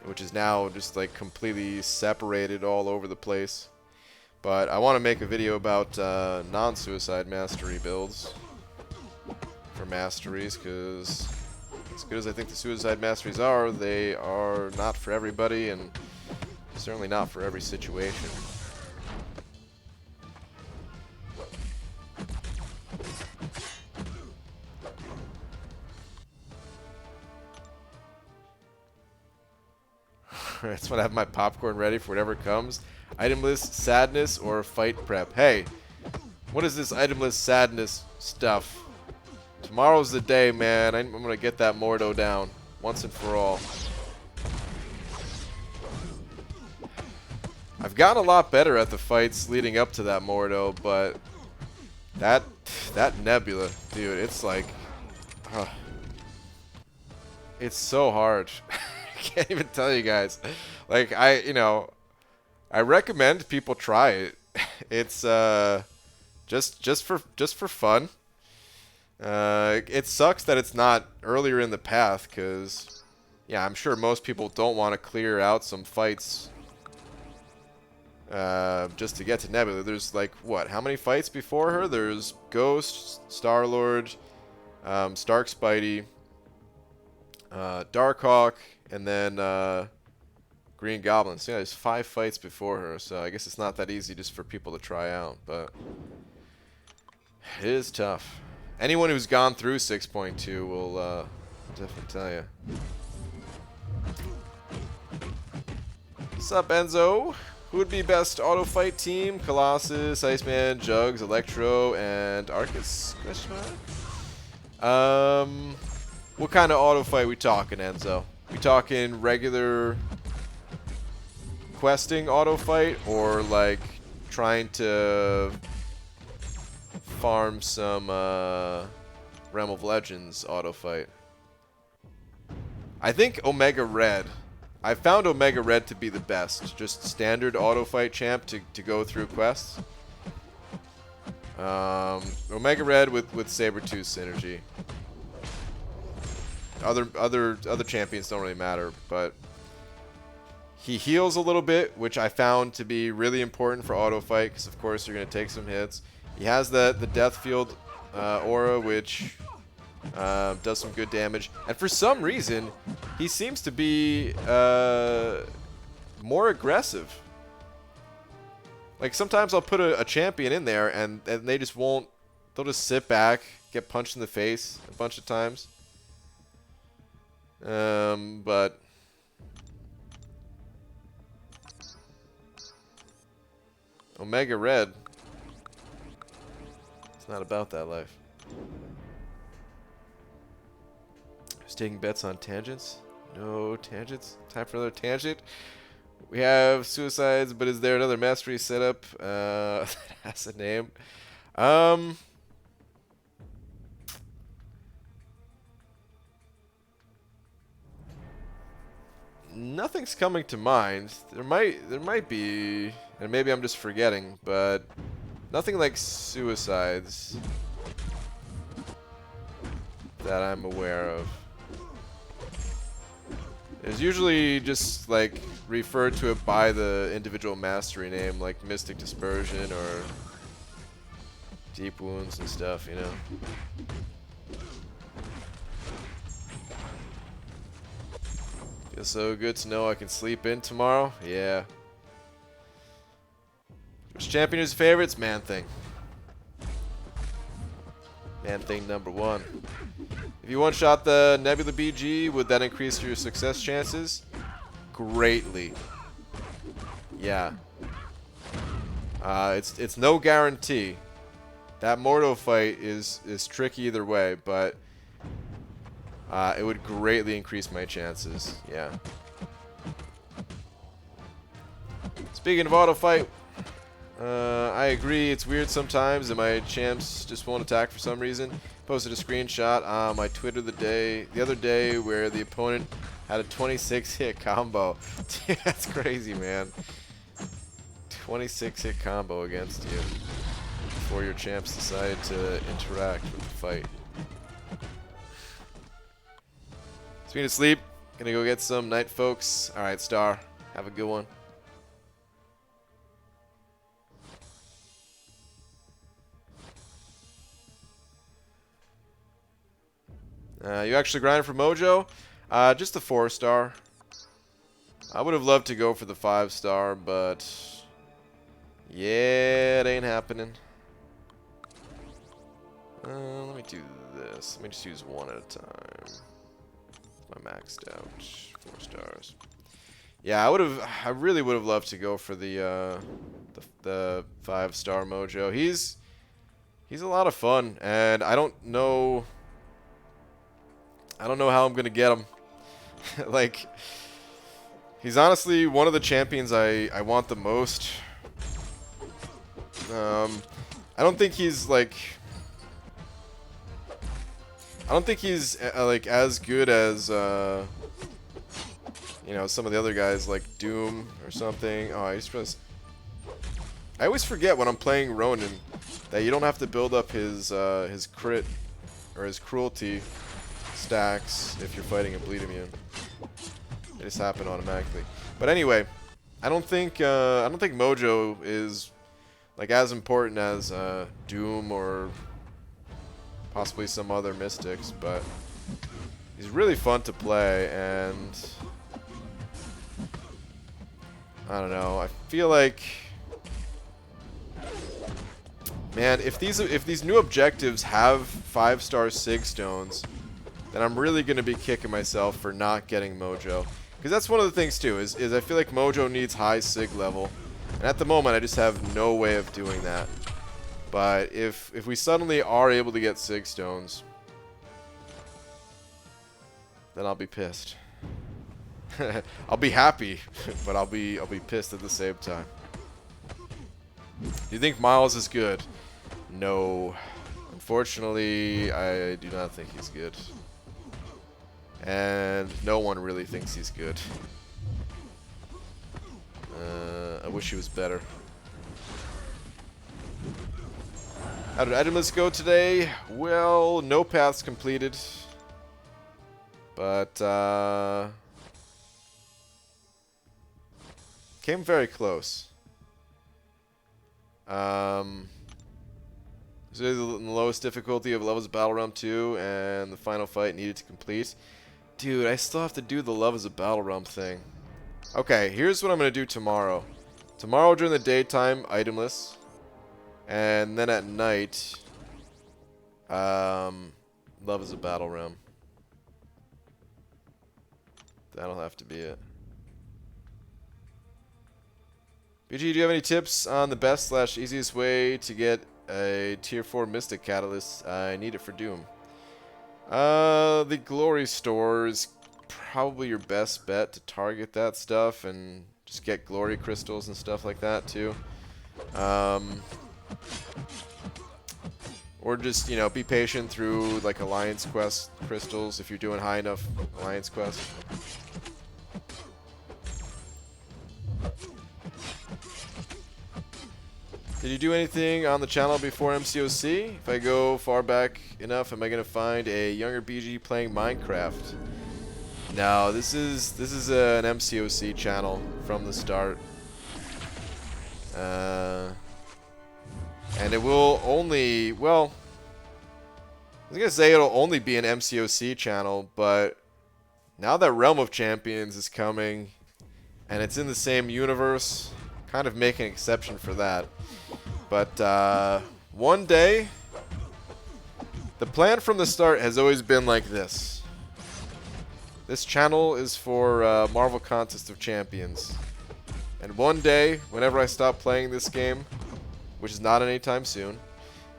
which is now just like completely separated all over the place. But I want to make a video about non-suicide mastery builds for masteries, because as good as I think the Suicide Masteries are, they are not for everybody, and certainly not for every situation. That's when I have my popcorn ready for whatever comes. Item list, sadness, or fight prep. Hey, what is this item list sadness stuff? Tomorrow's the day, man. I'm going to get that Mordo down once and for all. I've gotten a lot better at the fights leading up to that Mordo, but that Nebula, dude, it's like... it's so hard. I can't even tell you guys. Like, I recommend people try it. It's just for fun. It sucks that it's not earlier in the path, because yeah, I'm sure most people don't want to clear out some fights just to get to Nebula. There's like, what, how many fights before her? There's Ghost, Star-Lord, Stark Spidey, Darkhawk, and then Green Goblin. So yeah, there's 5 fights before her, so I guess it's not that easy just for people to try out, but it is tough. Anyone who's gone through 6.2 will definitely tell you. What's up, Enzo? Who would be best auto fight team? Colossus, Iceman, Jugs, Electro, and Arcus? Question mark? What kind of auto fight we talking, Enzo? We talking regular questing auto fight, or like trying to farm some Realm of Legends auto fight? I think Omega Red. I found Omega Red to be the best. Just standard auto fight champ to go through quests. Omega Red with Sabretooth synergy. Other champions don't really matter, but he heals a little bit, which I found to be really important for auto fight, because of course you're going to take some hits. He has the Death Field aura, which does some good damage. And for some reason, he seems to be more aggressive. Like, sometimes I'll put a champion in there, and they just won't... They'll just sit back, get punched in the face a bunch of times. But... Omega Red... It's not about that life. Just taking bets on tangents? No tangents? Time for another tangent? We have suicides, but is there another mastery setup that has a name? Nothing's coming to mind. There might be, and maybe I'm just forgetting, but nothing like suicides that I'm aware of. It's usually just like referred to it by the individual mastery name, like Mystic Dispersion or Deep Wounds and stuff, you know. Feels so good to know I can sleep in tomorrow. Yeah. Which champion is favorites? Man Thing. Man Thing #1. If you one-shot the Nebula BG, would that increase your success chances? Greatly. Yeah. It's no guarantee. That Mordo fight is tricky either way, but it would greatly increase my chances. Yeah. Speaking of auto fight, I agree. It's weird sometimes that my champs just won't attack for some reason. Posted a screenshot on my Twitter the other day where the opponent had a 26-hit combo. Dude, that's crazy, man. 26-hit combo against you before your champs decided to interact with the fight. Speaking of sleep, gonna go get some night, folks. All right, Star, have a good one. You actually grinded for Mojo? Just the 4-star. I would have loved to go for the 5-star, but yeah, it ain't happening. Let me do this. Let me just use one at a time. My maxed out 4 stars. Yeah, I really would have loved to go for the 5-star Mojo. He's a lot of fun, and I don't know how I'm gonna get him. Like, he's honestly one of the champions I want the most. I don't think he's like. I don't think he's like as good as you know, some of the other guys like Doom or something. Oh, I always forget when I'm playing Ronin that you don't have to build up his crit or his cruelty stacks if you're fighting a bleed immune. They just happen automatically. But anyway, I don't think Mojo is like as important as Doom or possibly some other mystics, but he's really fun to play, and I don't know. I feel like, man, if these new objectives have 5-star Sig stones, then I'm really gonna be kicking myself for not getting Mojo, because that's one of the things too. Is I feel like Mojo needs high Sig level, and at the moment I just have no way of doing that. But if we suddenly are able to get Sig stones, then I'll be pissed. I'll be happy, but I'll be pissed at the same time. Do you think Miles is good? No. Unfortunately, I do not think he's good. And no one really thinks he's good. I wish he was better. How did item list go today? Well, no paths completed. But, came very close. So the lowest difficulty of Love is a Battle Realm 2 and the final fight needed to complete. Dude, I still have to do the Love is a Battle Realm thing. Okay, here's what I'm going to do tomorrow. Tomorrow during the daytime, itemless. And then at night, Love is a Battle Realm. That'll have to be it. BG, do you have any tips on the best/easiest way to get a tier 4 Mystic Catalyst? I need it for Doom. The Glory Store is probably your best bet to target that stuff and just get Glory Crystals and stuff like that too. Or just, you know, be patient through like Alliance Quest crystals if you're doing high enough Alliance Quest. Did you do anything on the channel before MCOC? If I go far back enough, am I gonna find a younger BG playing Minecraft? No, this is an MCOC channel from the start. And it will only, well, I was gonna say it'll only be an MCOC channel, but now that Realm of Champions is coming and it's in the same universe, kind of make an exception for that. But one day, the plan from the start has always been like this. This channel is for Marvel Contest of Champions. And one day, whenever I stop playing this game, which is not anytime soon,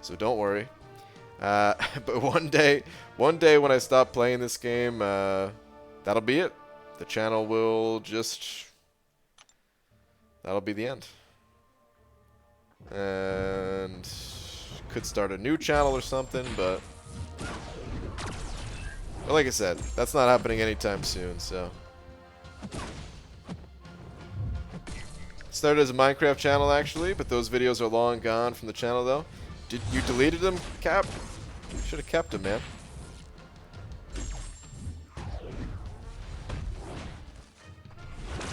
so don't worry. But one day when I stop playing this game, that'll be it. The channel will just... that'll be the end. And could start a new channel or something, but like I said, that's not happening anytime soon, so. Started as a Minecraft channel actually, but those videos are long gone from the channel though. Did you deleted them, Cap? You should have kept them, man.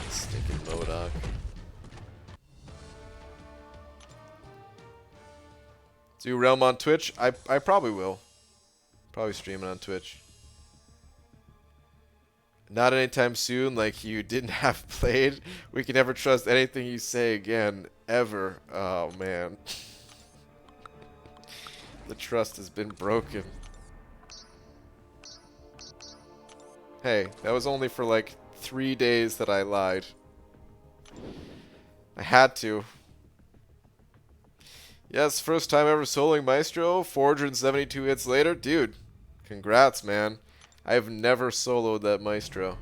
Stinking Modoc. Do Realm on Twitch? I probably will. Probably stream it on Twitch. Not anytime soon, like you didn't have played. We can never trust anything you say again, ever. Oh, man. The trust has been broken. Hey, that was only for like 3 days that I lied. I had to. Yes, first time ever soloing Maestro, 472 hits later. Dude, congrats, man. I've never soloed that Maestro.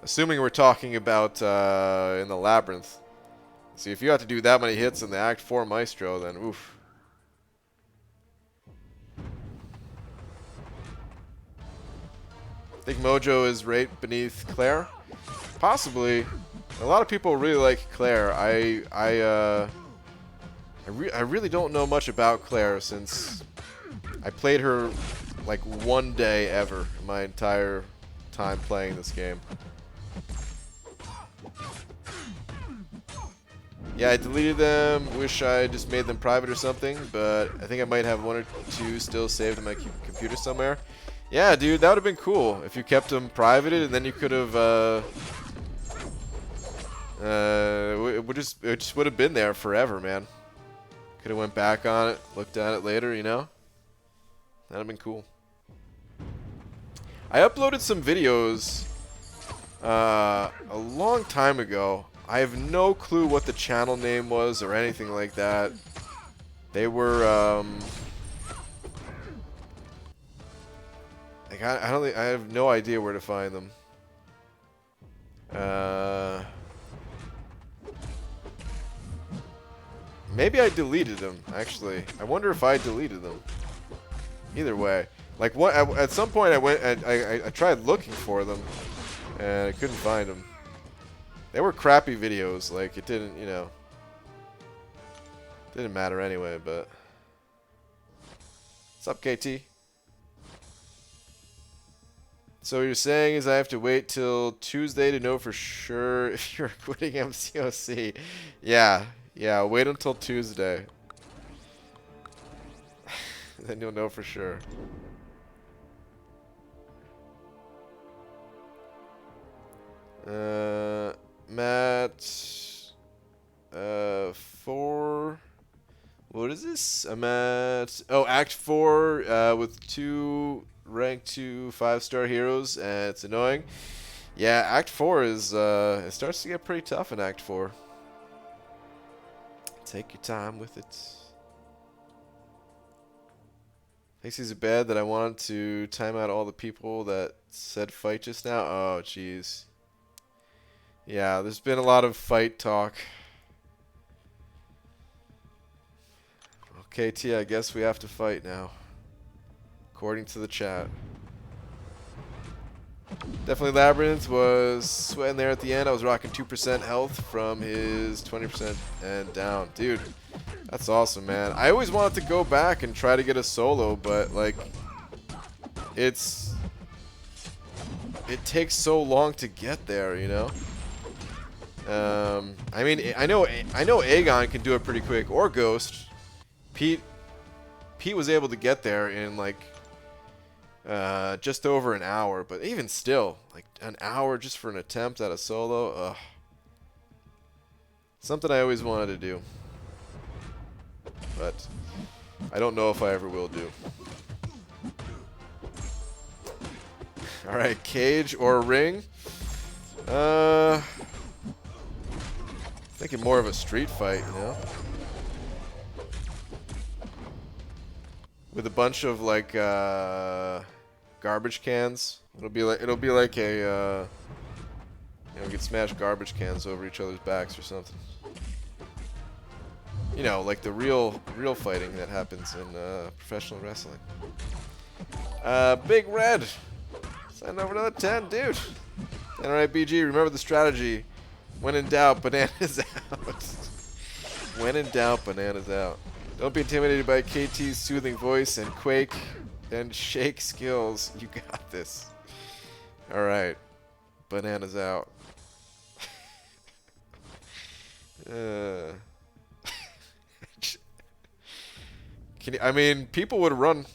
Assuming we're talking about in the Labyrinth. See, if you have to do that many hits in the Act 4 Maestro, then oof. I think Mojo is right beneath Claire. Possibly. A lot of people really like Claire. I really don't know much about Claire since I played her like one day ever in my entire time playing this game. Yeah, I deleted them. Wish I just made them private or something, but I think I might have one or two still saved in my computer somewhere. Yeah, dude, that would have been cool if you kept them privated, and then you could have it just would have been there forever, man. Could have went back on it, looked at it later, you know? That'd have been cool. I uploaded some videos a long time ago. I have no clue what the channel name was or anything like that. They were like I have no idea where to find them. Maybe I deleted them, actually. I wonder if I deleted them. Either way. Like, what? At some point, I tried looking for them, and I couldn't find them. They were crappy videos. Like, it didn't, you know, didn't matter anyway, but... What's up, KT? So what you're saying is I have to wait till Tuesday to know for sure if you're quitting MCOC. Yeah, wait until Tuesday. Then you'll know for sure. Matt, 4. What is this? I'm at Act 4 with 2 rank 2 5-star heroes, and it's annoying. Yeah, Act 4 is it starts to get pretty tough in Act 4. Take your time with it. Thinks he's bad that I wanted to time out all the people that said fight just now. Oh, jeez. Yeah, there's been a lot of fight talk. Okay, T, I guess we have to fight now. According to the chat. Definitely Labyrinth was sweating there at the end. I was rocking 2% health from his 20% and down. Dude, that's awesome, man. I always wanted to go back and try to get a solo, but, like, it takes so long to get there, you know? I mean, I know Aegon can do it pretty quick, or Ghost. Pete was able to get there in, like, just over an hour, but even still, like, an hour just for an attempt at a solo, ugh. Something I always wanted to do, but I don't know if I ever will do. Alright, cage or ring? Thinking more of a street fight, you know? With a bunch of, like, garbage cans. It'll be like a, you know, we could smash garbage cans over each other's backs or something. You know, like the real fighting that happens in professional wrestling. Big Red, send over another 10, dude. Alright, BG, remember the strategy. When in doubt, bananas out. When in doubt, bananas out. Don't be intimidated by KT's soothing voice and quake and shake skills. You got this. Alright. Bananas out. I mean, people would run.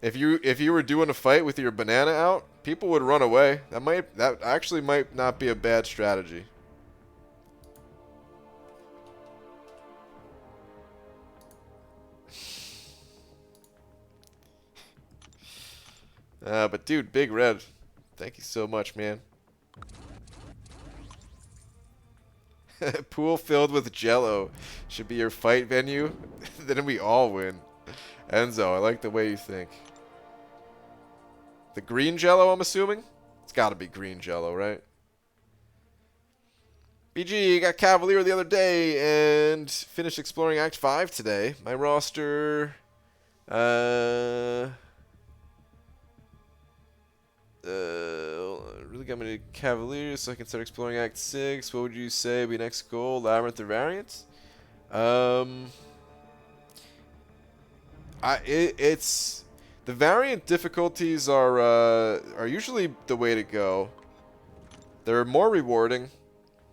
If you were doing a fight with your banana out, people would run away. That actually might not be a bad strategy. But dude, Big Red, thank you so much, man. Pool filled with Jello should be your fight venue. Then we all win. Enzo, I like the way you think. The green Jello, I'm assuming? It's got to be green Jello, right? BG, got Cavalier the other day and finished exploring Act 5 today. My roster... really got me to Cavalier so I can start exploring Act 6. What would you say would be next goal? Labyrinth or Variants? It's the variant difficulties are usually the way to go. They're more rewarding.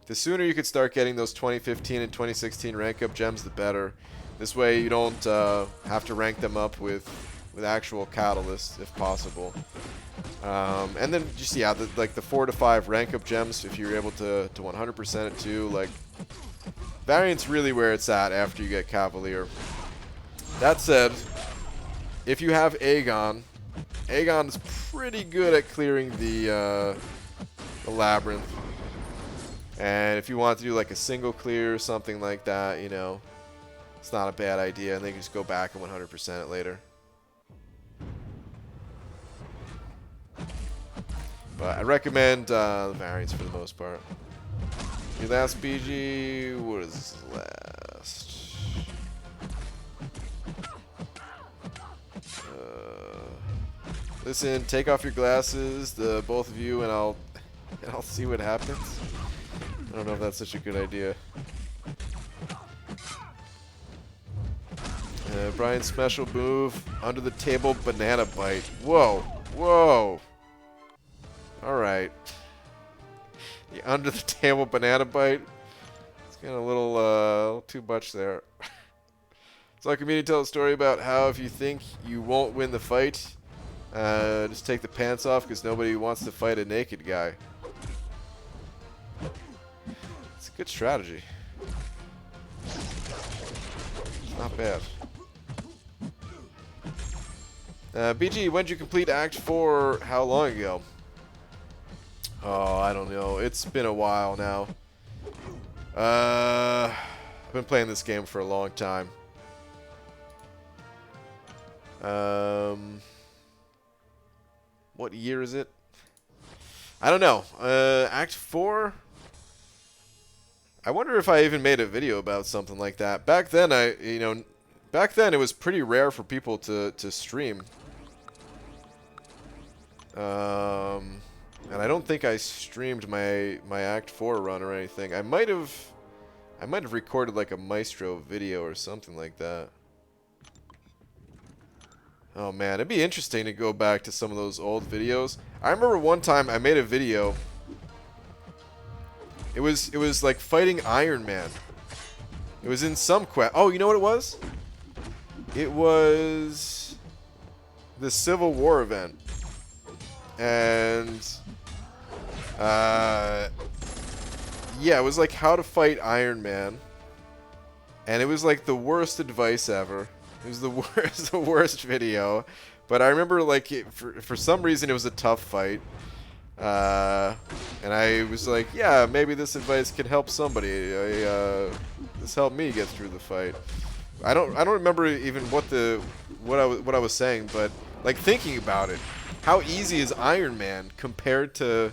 The sooner you could start getting those 2015 and 2016 rank up gems, the better. This way you don't have to rank them up with actual catalysts if possible. And then just like the 4 to 5 rank up gems if you're able to 100% it too. Like variant's really where it's at after you get Cavalier. That said, if you have Aegon is pretty good at clearing the labyrinth. And if you want to do like a single clear or something like that, you know, it's not a bad idea. And then you can just go back and 100% it later. But I recommend the variants for the most part. Your last BG, what is this last? Listen, take off your glasses, the both of you, and I'll see what happens. I don't know if that's such a good idea. Brian's special move, under the table banana bite. Whoa, whoa. All right. The under the table banana bite. It's getting a little too much there. So our community tell a story about how if you think you won't win the fight, just take the pants off because nobody wants to fight a naked guy. It's a good strategy. It's not bad. BG, when did you complete Act 4? How long ago? Oh, I don't know. It's been a while now. I've been playing this game for a long time. What year is it? I don't know. Act 4? I wonder if I even made a video about something like that. Back then, back then it was pretty rare for people to stream. And I don't think I streamed my Act 4 run or anything. I might have recorded like a Maestro video or something like that. Oh man, it'd be interesting to go back to some of those old videos. I remember one time I made a video. It was like fighting Iron Man. It was in some quest. Oh, you know what it was? It was the Civil War event. And yeah, it was like how to fight Iron Man. And it was like the worst advice ever. It was the worst video. But I remember like for some reason it was a tough fight. And I was like, yeah, maybe this advice can help somebody. This helped me get through the fight. I don't remember even what I was saying, but like thinking about it, how easy is Iron Man compared to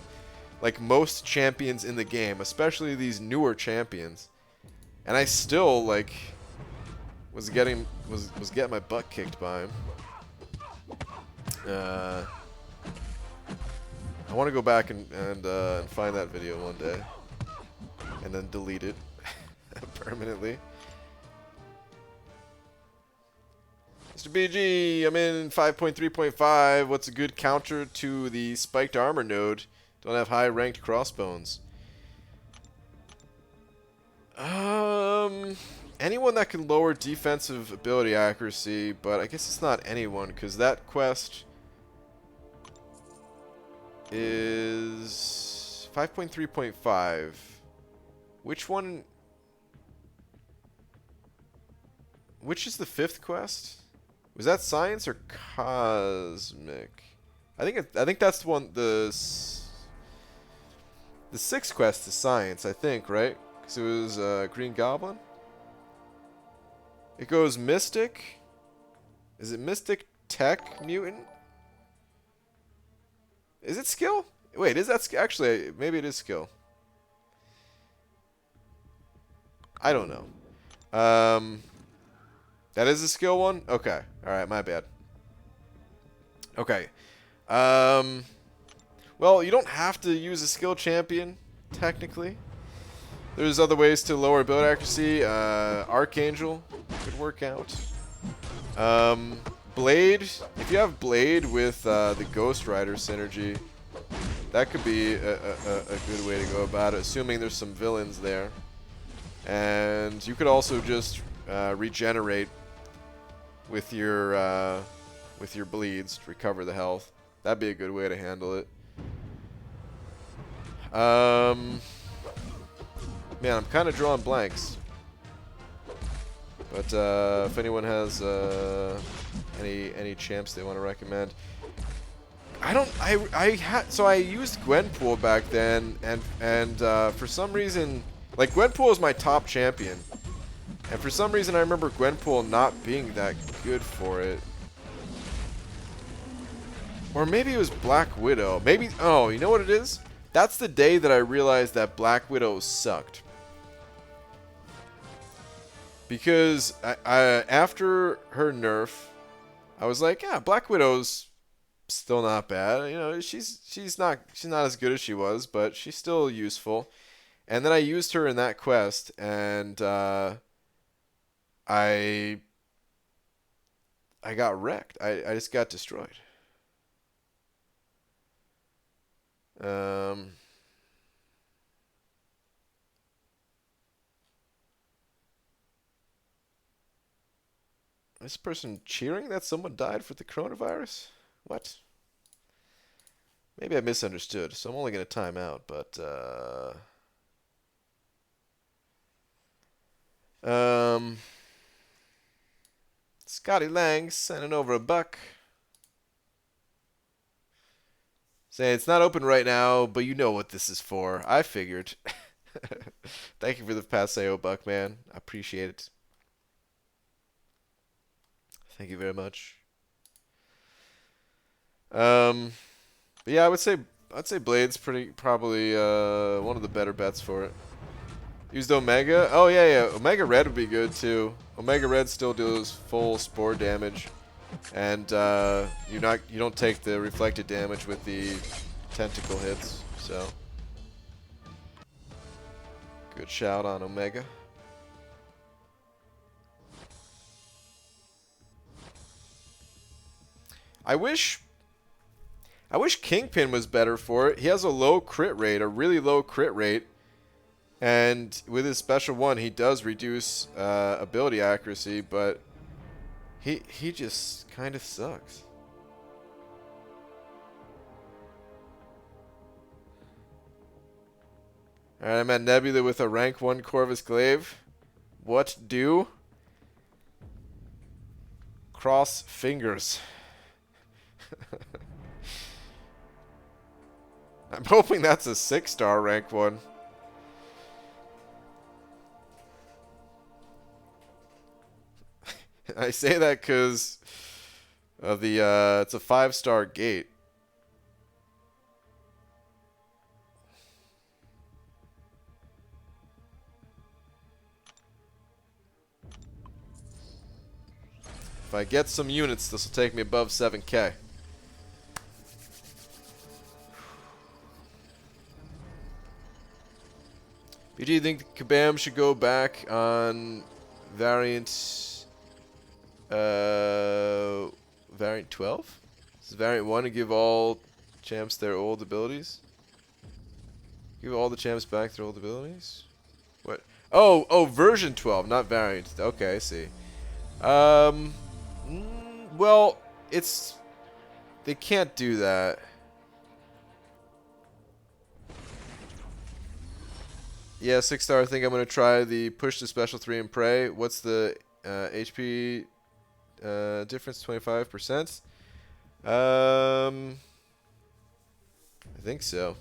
like most champions in the game, especially these newer champions? And I still like was getting my butt kicked by him. I want to go back and find that video one day, and then delete it permanently. Mr. BG, I'm in 5.3.5. What's a good counter to the spiked armor node? Don't have high ranked crossbones. anyone that can lower defensive ability accuracy, but I guess it's not anyone, because that quest is 5.3.5. Which one? Which is the 5th quest? Was that science or cosmic? I think that's the one. The 6th quest is science, I think, right? Because it was Green Goblin. It goes Mystic. Is it Mystic Tech Mutant? Is it skill? Wait, is that actually? Maybe it is skill. I don't know. That is a skill one? Okay. Alright, my bad. Okay. Well, you don't have to use a skill champion, technically. There's other ways to lower build accuracy. Archangel could work out. Blade. If you have Blade with the Ghost Rider synergy, that could be a good way to go about it, assuming there's some villains there. And you could also just regenerate with your bleeds to recover the health. That'd be a good way to handle it. Man, I'm kind of drawing blanks. But if anyone has any champs they want to recommend, so I used Gwenpool back then, and for some reason, like, Gwenpool is my top champion, and for some reason I remember Gwenpool not being that good for it. Or maybe it was Black Widow. Maybe, oh, you know what it is? That's the day that I realized that Black Widow sucked. Because after her nerf, I was like, yeah, Black Widow's still not bad. You know, she's not as good as she was, but she's still useful. And then I used her in that quest, and I got wrecked. I just got destroyed. This person cheering that someone died for the coronavirus? What? Maybe I misunderstood, so I'm only going to time out, but Scotty Lang sending over a buck. Saying it's not open right now, but you know what this is for. I figured. Thank you for the Paseo buck, man. I appreciate it. Thank you very much. But yeah, I'd say Blade's probably one of the better bets for it. Used Omega. Oh yeah. Omega Red would be good too. Omega Red still deals full spore damage, and you don't take the reflected damage with the tentacle hits. So good shout on Omega. I wish Kingpin was better for it. He has a low crit rate, a really low crit rate. And with his special one, he does reduce ability accuracy, but he just kind of sucks. Alright, I'm at Nebula with a rank 1 Corvus Glaive. What do? Cross fingers. I'm hoping that's a 6-star rank 1. I say that because of the it's a 5-star gate. If I get some units, this will take me above 7K. BG, do you think Kabam should go back on variant 12? Is variant 1 to give all champs their old abilities? Give all the champs back their old abilities? What? Oh, version 12, not variant. Okay, I see. Um, well, it's they can't do that. Yeah, 6-star. I think I'm gonna try the push to special 3 and pray. What's the HP difference? 25%. I think so.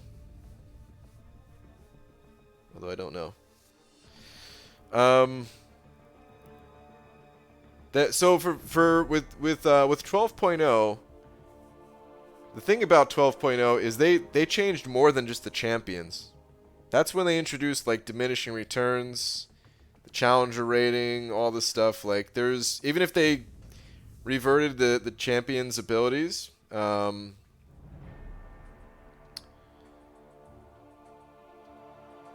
Although I don't know. That so with 12.0, the thing about 12.0 is they changed more than just the champions. That's when they introduced like diminishing returns, the challenger rating, all this stuff. Like there's even if they reverted the champions' abilities,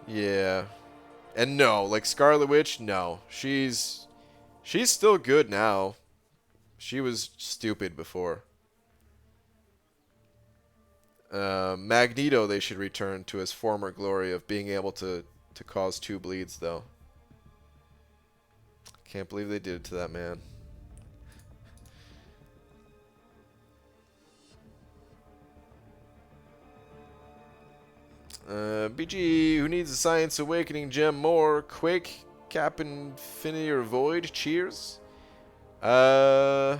yeah. And no, like Scarlet Witch, no. She's still good now. She was stupid before. Magneto, they should return to his former glory of being able to cause 2 bleeds, though. Can't believe they did it to that man. BG, who needs a Science Awakening gem more? Quake, Cap, Infinity, or Void? Cheers. I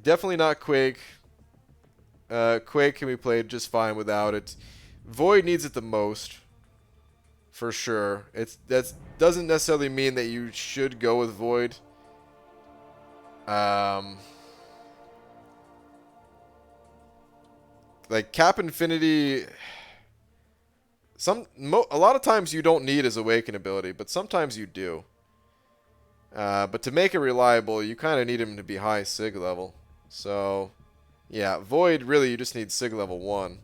definitely not Quake. Quake can be played just fine without it. Void needs it the most, for sure. That doesn't necessarily mean that you should go with Void. Like Cap Infinity, a lot of times you don't need his Awaken ability, but sometimes you do. But to make it reliable, you kind of need him to be high Sig level. So, yeah, Void, really, you just need Sig level 1.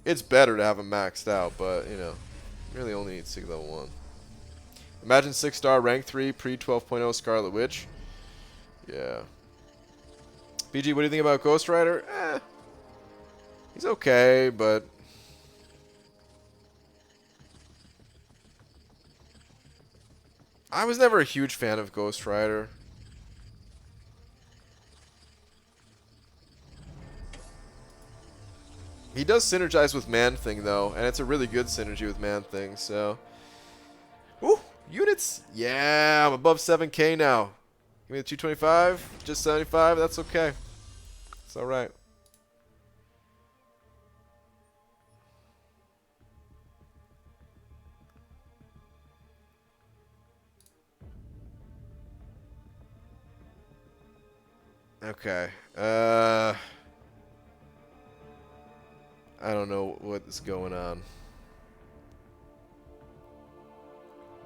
It's better to have him maxed out, but, you know, you really only need Sig level 1. Imagine 6-star, rank 3, pre-12.0 Scarlet Witch. Yeah. BG, what do you think about Ghost Rider? He's okay, but... I was never a huge fan of Ghost Rider. He does synergize with Man-Thing, though, and it's a really good synergy with Man-Thing, so... Ooh, units! Yeah, I'm above 7K now. Give me the 225, just 75, that's okay. It's alright. Okay. I don't know what's going on.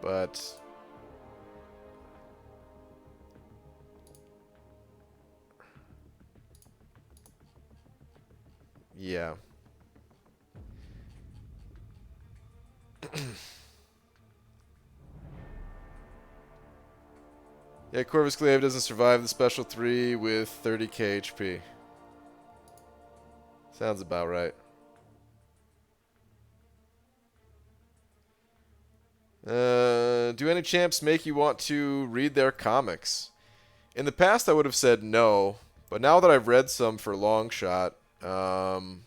But yeah. Yeah, Corvus Glaive doesn't survive the special 3 with 30k HP. Sounds about right. Do any champs make you want to read their comics? In the past, I would have said no, but now that I've read some for Longshot, I'm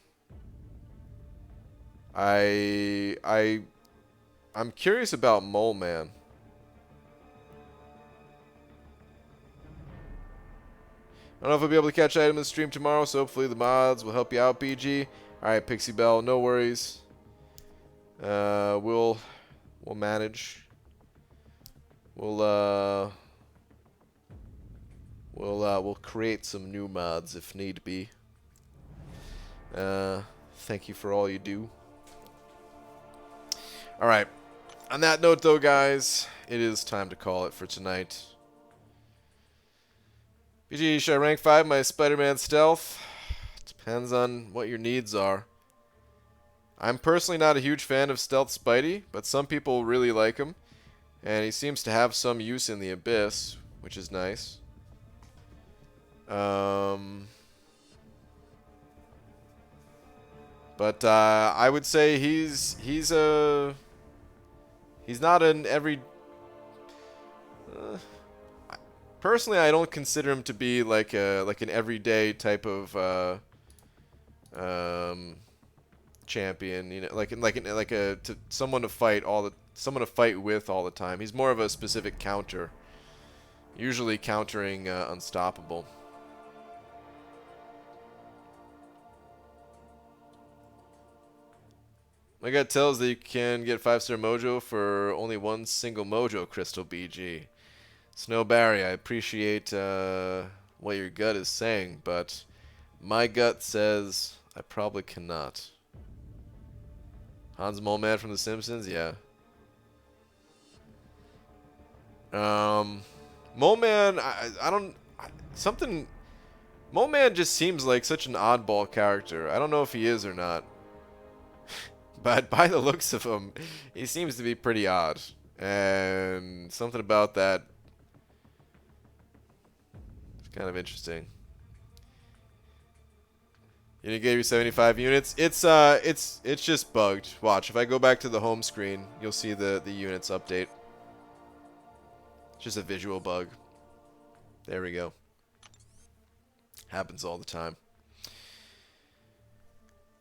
curious about Mole Man. I don't know if I'll be able to catch item in the stream tomorrow, so hopefully the mods will help you out, BG. Alright, Pixie Bell, no worries. We'll manage. We'll create some new mods if need be. Thank you for all you do. Alright. On that note, though, guys, it is time to call it for tonight. BG, should I rank 5 my Spider-Man stealth? Depends on what your needs are. I'm personally not a huge fan of Stealth Spidey, but some people really like him. And he seems to have some use in the Abyss, which is nice. But But I would say he's not an every. Personally, I don't consider him to be like an everyday type of champion. You know, someone to fight with all the time. He's more of a specific counter, usually countering unstoppable. My gut tells that you can get 5-star Mojo for only one single Mojo crystal BG. Snowberry, I appreciate what your gut is saying, but my gut says I probably cannot. Hans Mole Man from The Simpsons, yeah. Mole Man, I don't something. Mole Man just seems like such an oddball character. I don't know if he is or not. But by the looks of him, he seems to be pretty odd. And something about that is kind of interesting. You didn't get your 75 units? It's just bugged. Watch, if I go back to the home screen, you'll see the units update. It's just a visual bug. There we go. Happens all the time.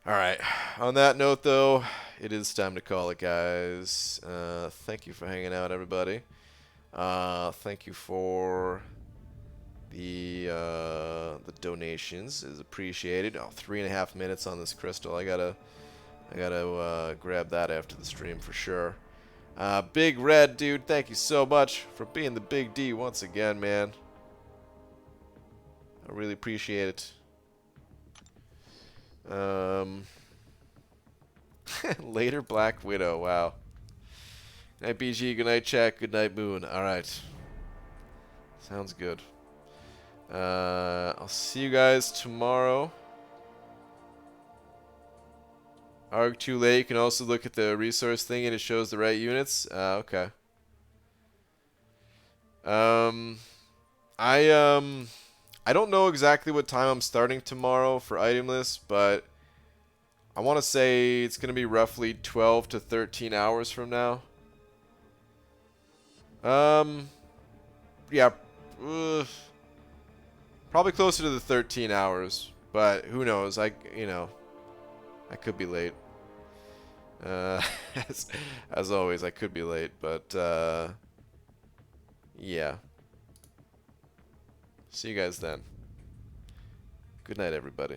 Alright, on that note though, it is time to call it, guys. Thank you for hanging out, everybody. Thank you for the donations, is appreciated. Oh, 3.5 minutes on this crystal. I gotta grab that after the stream for sure. Big Red, dude, thank you so much for being the Big D once again, man. I really appreciate it. Later Black Widow, wow. Good night BG, good night chat, good night Moon. Alright. Sounds good. I'll see you guys tomorrow. Arg too late, you can also look at the resource thing and it shows the right units. Okay. I don't know exactly what time I'm starting tomorrow for item list, but I want to say it's going to be roughly 12 to 13 hours from now. Yeah, probably closer to the 13 hours, but who knows? I could be late. As always, I could be late, but yeah. See you guys then. Good night, everybody.